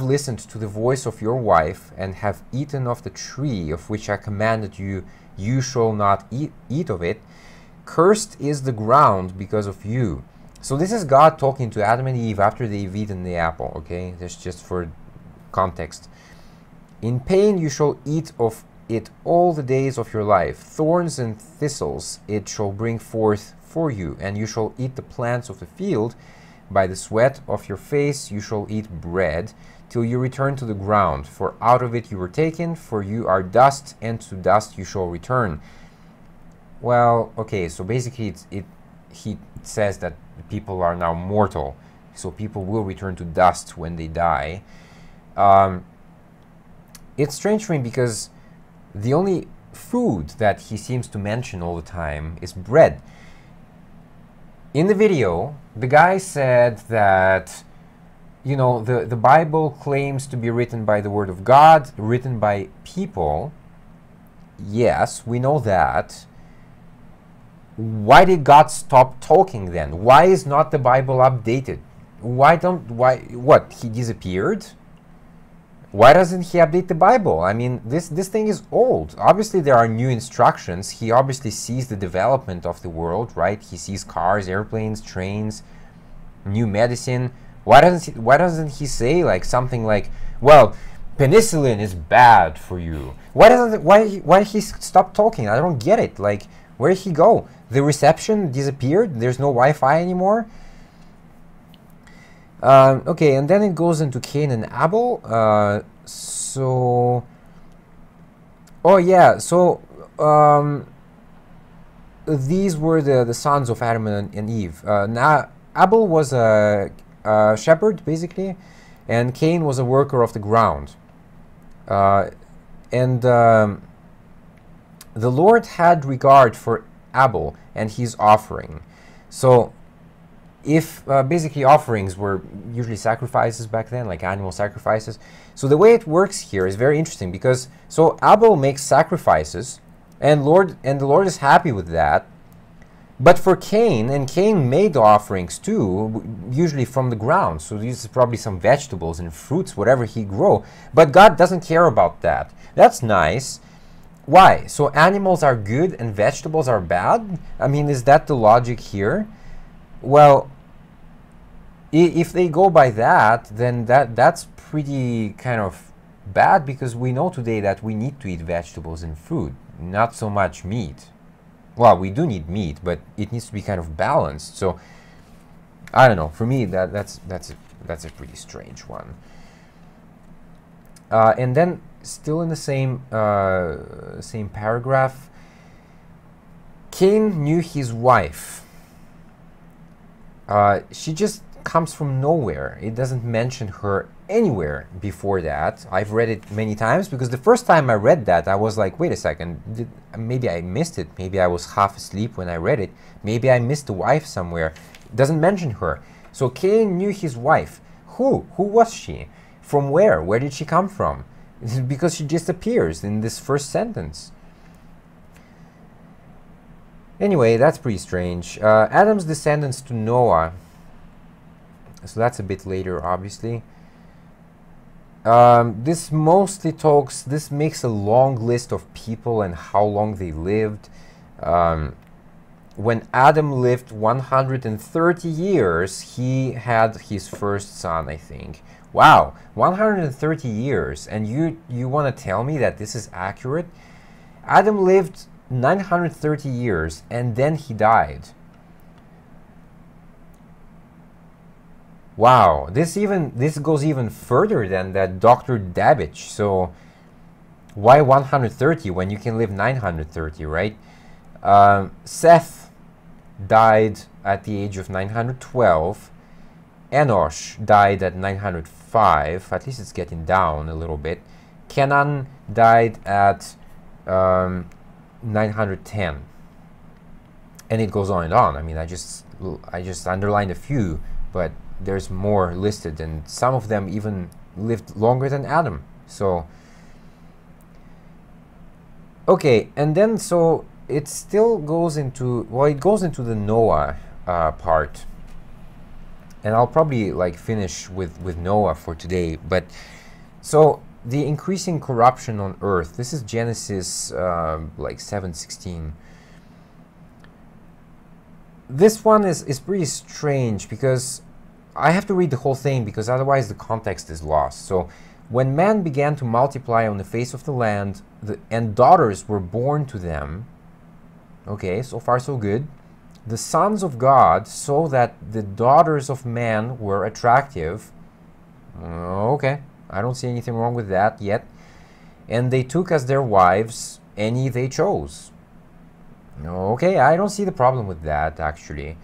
listened to the voice of your wife and have eaten of the tree of which I commanded you, you shall not eat of it. Cursed is the ground because of you. So this is God talking to Adam and Eve after they've eaten the apple, okay? That's just for context. In pain you shall eat of it all the days of your life. Thorns and thistles it shall bring forth for you, and you shall eat the plants of the field. By the sweat of your face you shall eat bread, till you return to the ground. For out of it you were taken, for you are dust, and to dust you shall return. Well, okay, so basically he says that people are now mortal, so people will return to dust when they die. It's strange for me because the only food that he seems to mention all the time is bread. In the video, the guy said that, the Bible claims to be written by the Word of God, written by people. Yes, we know that. Why did God stop talking then? Why is not the Bible updated? What, he disappeared? Why doesn't he update the Bible? I mean, this thing is old. Obviously, there are new instructions. He obviously sees the development of the world, right? He sees cars, airplanes, trains, new medicine. Why doesn't he say like something like, well, penicillin is bad for you. Why doesn't it, why he stop talking? I don't get it. Like, where did he go? The reception disappeared. There's no Wi-Fi anymore. Okay, and then it goes into Cain and Abel. Oh yeah, so these were the sons of Adam and Eve. Now Abel was a shepherd, basically, and Cain was a worker of the ground. And the Lord had regard for Abel and his offering. So if basically offerings were usually sacrifices back then, like animal sacrifices. So the way it works here is very interesting, because so Abel makes sacrifices, and the Lord is happy with that. But for Cain, and Cain made offerings too, usually from the ground. So these are probably some vegetables and fruits, whatever he grew. But God doesn't care about that. That's nice. Why? So animals are good and vegetables are bad? I mean, is that the logic here? Well, if they go by that, then that's pretty kind of bad, because we know today that we need to eat vegetables and fruit, not so much meat. Well, we do need meat, but it needs to be kind of balanced. So I don't know. For me, that's a pretty strange one. And then still in the same paragraph, Cain knew his wife. She just comes from nowhere. It doesn't mention her anywhere before that. I've read it many times, because the first time I read that, I was like, wait a second, maybe I missed it. Maybe I was half asleep when I read it. Maybe I missed the wife somewhere. It doesn't mention her. So Cain knew his wife. Who was she? From where? Where did she come from? Because she just appears in this first sentence. Anyway, that's pretty strange. Adam's descendants to Noah. So that's a bit later, obviously. This mostly talks, this makes a long list of people and how long they lived. When Adam lived 130 years, he had his first son, I think. Wow, 130 years, and you want to tell me that this is accurate? Adam lived 930 years, and then he died. Wow, this goes even further than that Dr. Dabbich. So why 130 when you can live 930, right? Seth died at the age of 912. Enosh died at 905. At least it's getting down a little bit. Kenan died at 910. And it goes on and on. I mean, I just underlined a few, but there's more listed, and some of them even lived longer than Adam. So okay, and then so it still goes into, well, it goes into the Noah part, and I'll probably like finish with Noah for today. But so the increasing corruption on earth, this is Genesis like 7:16. This one is pretty strange, because I have to read the whole thing, because otherwise the context is lost. So when man began to multiply on the face of the land, and daughters were born to them. Okay, so far so good. The sons of God saw that the daughters of man were attractive. Okay, I don't see anything wrong with that yet. And they took as their wives any they chose. Okay, I don't see the problem with that, actually.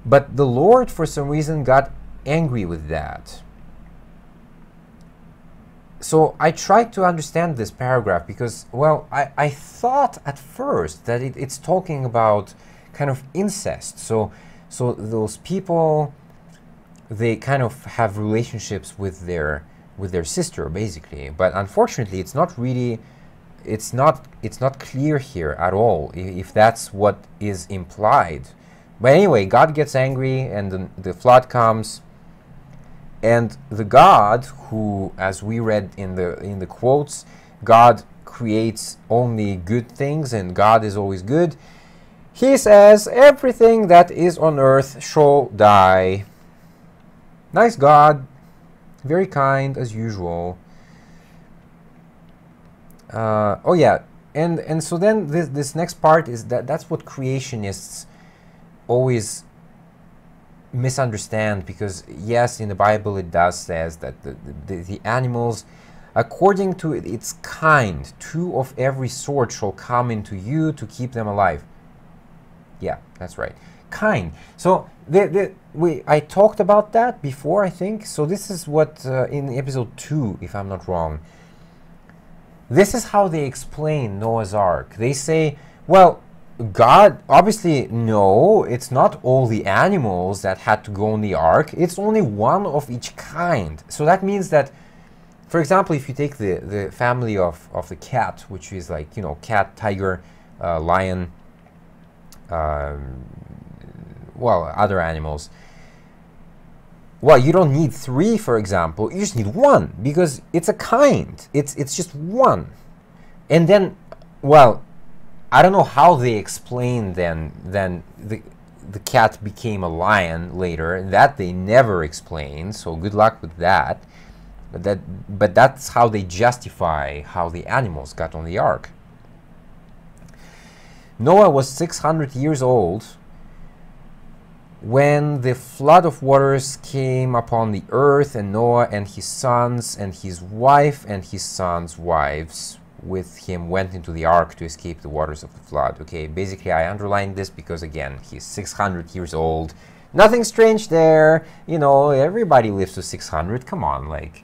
But the Lord, for some reason, got angry with that. So I tried to understand this paragraph, because, well, I thought at first that it's talking about kind of incest. So those people, they kind of have relationships with their sister, basically. But unfortunately, it's not really, it's not clear here at all if that's what is implied. But anyway, God gets angry, and the flood comes, and the God who, as we read in the quotes, God creates only good things, and God is always good. He says, everything that is on earth shall die. Nice God. very kind as usual. Oh yeah, and so then this next part is that's what creationists always misunderstand, because yes, in the Bible it does says that the animals, according to its kind, two of every sort shall come into you to keep them alive. Yeah, that's right. Kind. So I talked about that before, I think. So this is what in episode 2, if I'm not wrong. This is how they explain Noah's Ark. They say, well, God, obviously, no, it's not all the animals that had to go in the ark. It's only one of each kind. So that means that, for example, if you take the family of the cat, which is like, you know, cat, tiger, lion, well, other animals. Well, you don't need 3, for example. You just need 1, because it's a kind. It's just 1. And then, well, I don't know how they explain then the cat became a lion later. That they never explain, so good luck with that. But that's how they justify how the animals got on the ark. Noah was 600 years old when the flood of waters came upon the earth, and Noah and his sons and his wife and his sons' wives with him went into the ark to escape the waters of the flood. Okay, basically I underlined this because, again, he's 600 years old. Nothing strange there. You know, everybody lives to 600. Come on, like,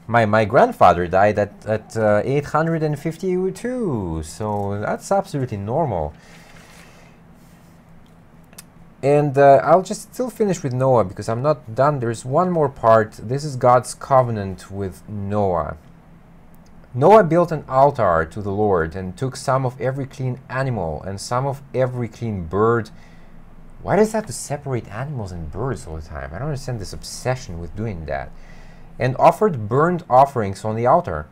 my grandfather died at 852, so that's absolutely normal. And I'll just still finish with Noah, because I'm not done. There's one more part. This is God's covenant with Noah. Noah built an altar to the Lord and took some of every clean animal and some of every clean bird. Why does that have to separate animals and birds all the time? I don't understand this obsession with doing that. And offered burnt offerings on the altar.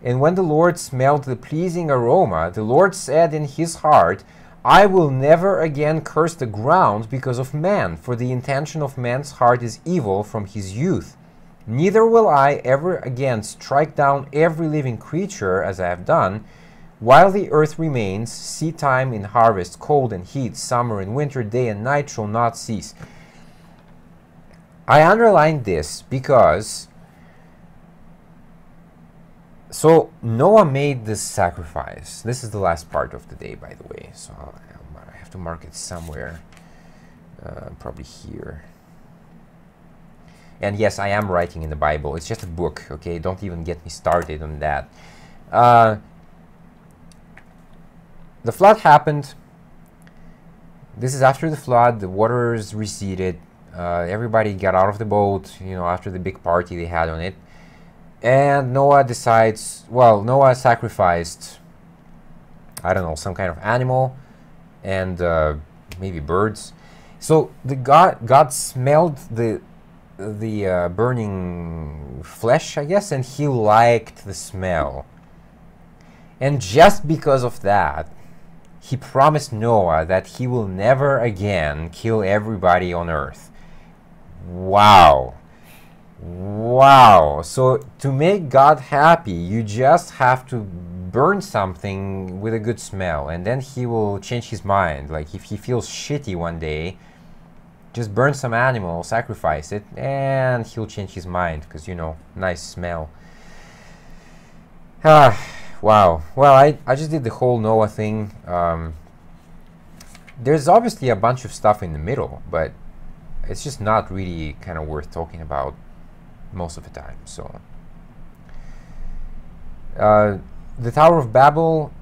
And when the Lord smelled the pleasing aroma, the Lord said in his heart, I will never again curse the ground because of man, for the intention of man's heart is evil from his youth. Neither will I ever again strike down every living creature as I have done. While the earth remains, seed time and harvest, cold and heat, summer and winter, day and night shall not cease. I underlined this because, so Noah made this sacrifice. This is the last part of the day, by the way, so I have to mark it somewhere, probably here. And yes, I am writing in the Bible. It's just a book, okay? Don't even get me started on that. The flood happened. This is after the flood. The waters receded. Everybody got out of the boat, you know, after the big party they had on it. And Noah decides, well, Noah sacrificed, I don't know, some kind of animal and maybe birds. So God smelled the burning flesh, I guess, and he liked the smell. And just because of that, he promised Noah that he will never again kill everybody on earth. Wow. Wow. So to make God happy, you just have to burn something with a good smell, and then he will change his mind. Like if he feels shitty one day, just burn some animal, sacrifice it, and he'll change his mind because, you know, nice smell. Wow. Well, I just did the whole Noah thing. There's obviously a bunch of stuff in the middle, but it's just not really kind of worth talking about most of the time. So the Tower of Babel,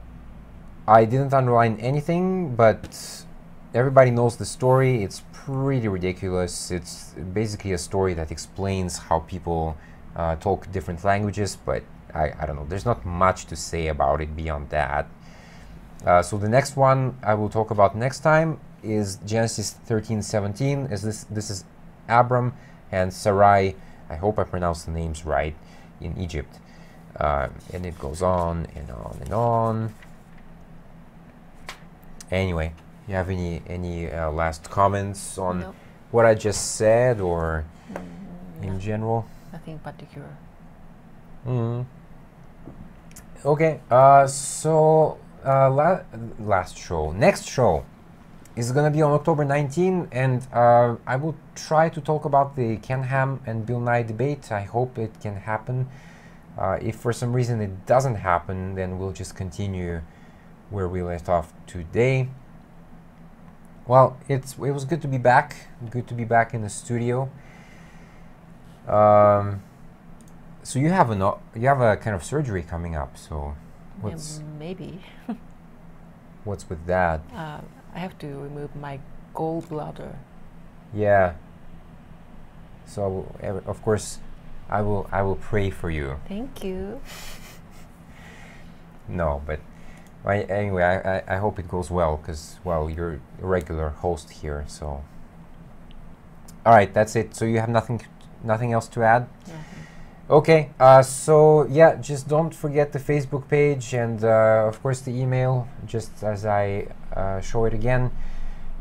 I didn't underline anything, but everybody knows the story. It's pretty ridiculous. It's basically a story that explains how people talk different languages, but I don't know. There's not much to say about it beyond that. So the next one I will talk about next time is Genesis 13:17. This is Abram and Sarai. I hope I pronounced the names right, in Egypt. And it goes on and on and on. Anyway, you have any last comments on what I just said, or in general? Nothing particular. Mm. Okay, next show is gonna be on October 19, and I will try to talk about the Ken Ham and Bill Nye debate. I hope it can happen. If for some reason it doesn't happen, then we'll just continue where we left off today. Well, it was good to be back. Good to be back in the studio. So you have a kind of surgery coming up. So what's Maybe. what's with that? I have to remove my gallbladder. Yeah. So of course, I will pray for you. Thank you. No, but anyway, I hope it goes well, because, well, you're a regular host here, so. All right, that's it. So you have nothing else to add? Nothing. Okay, so yeah, just don't forget the Facebook page and of course the email, just as I show it again.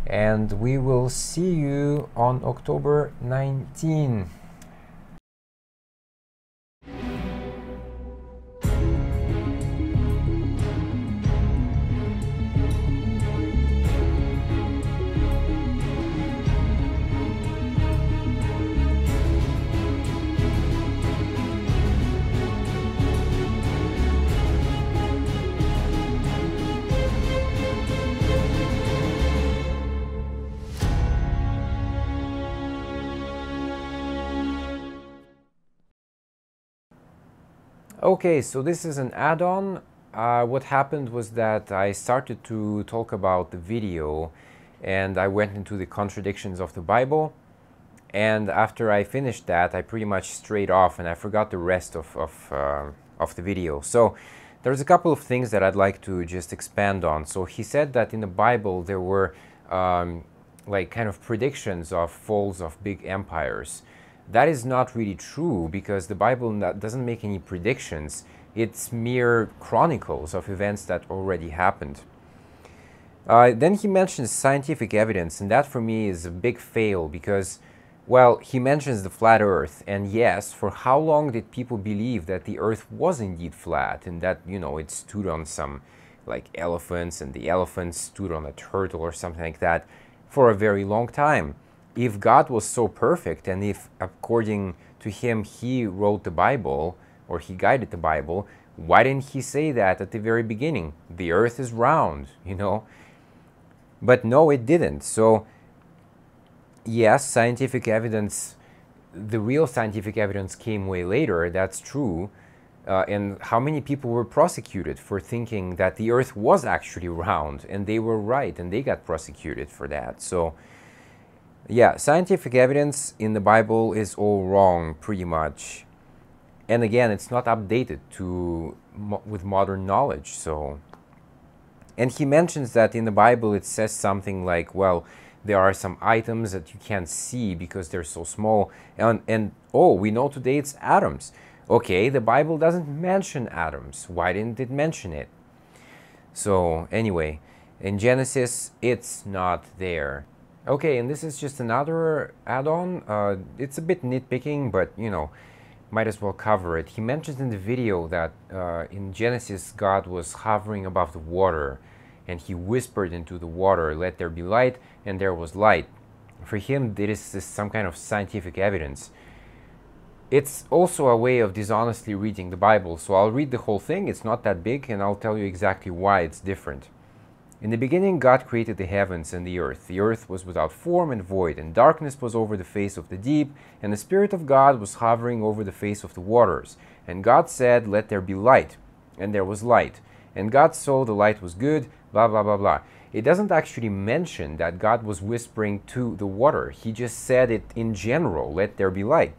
And we will see you on October 19. Okay, so this is an add-on. What happened was that I started to talk about the video and I went into the contradictions of the Bible, and after I finished that I pretty much strayed off and I forgot the rest of the video. So there's a couple of things that I'd like to just expand on. So he said that in the Bible there were like kind of predictions of falls of big empires. That is not really true, because the Bible doesn't make any predictions. It's mere chronicles of events that already happened. Then he mentions scientific evidence, and that for me is a big fail, because, well, he mentions the flat earth, and yes, for how long did people believe that the earth was indeed flat, and that, you know, it stood on some, like, elephants, and the elephants stood on a turtle or something like that? For a very long time. If God was so perfect, and if according to him he wrote the Bible, or he guided the Bible, why didn't he say that at the very beginning? The earth is round, you know? But no, it didn't. So yes, scientific evidence, the real scientific evidence came way later, that's true. And how many people were prosecuted for thinking that the earth was actually round, and they were right, and they got prosecuted for that. So yeah, scientific evidence in the Bible is all wrong, pretty much. And again, it's not updated with modern knowledge. So, and he mentions that in the Bible it says something like, well, there are some items that you can't see because they're so small. And oh, we know today it's atoms. Okay, the Bible doesn't mention atoms. Why didn't it mention it? So anyway, in Genesis, it's not there. Okay, and this is just another add-on. It's a bit nitpicking, but, you know, might as well cover it. He mentions in the video that in Genesis, God was hovering above the water, and he whispered into the water, "Let there be light," and there was light. For him, this is some kind of scientific evidence. It's also a way of dishonestly reading the Bible, so I'll read the whole thing. It's not that big, and I'll tell you exactly why it's different. In the beginning, God created the heavens and the earth. The earth was without form and void, and darkness was over the face of the deep, and the Spirit of God was hovering over the face of the waters. And God said, "Let there be light." And there was light. And God saw the light was good, blah, blah, blah, blah. It doesn't actually mention that God was whispering to the water. He just said it in general, "Let there be light."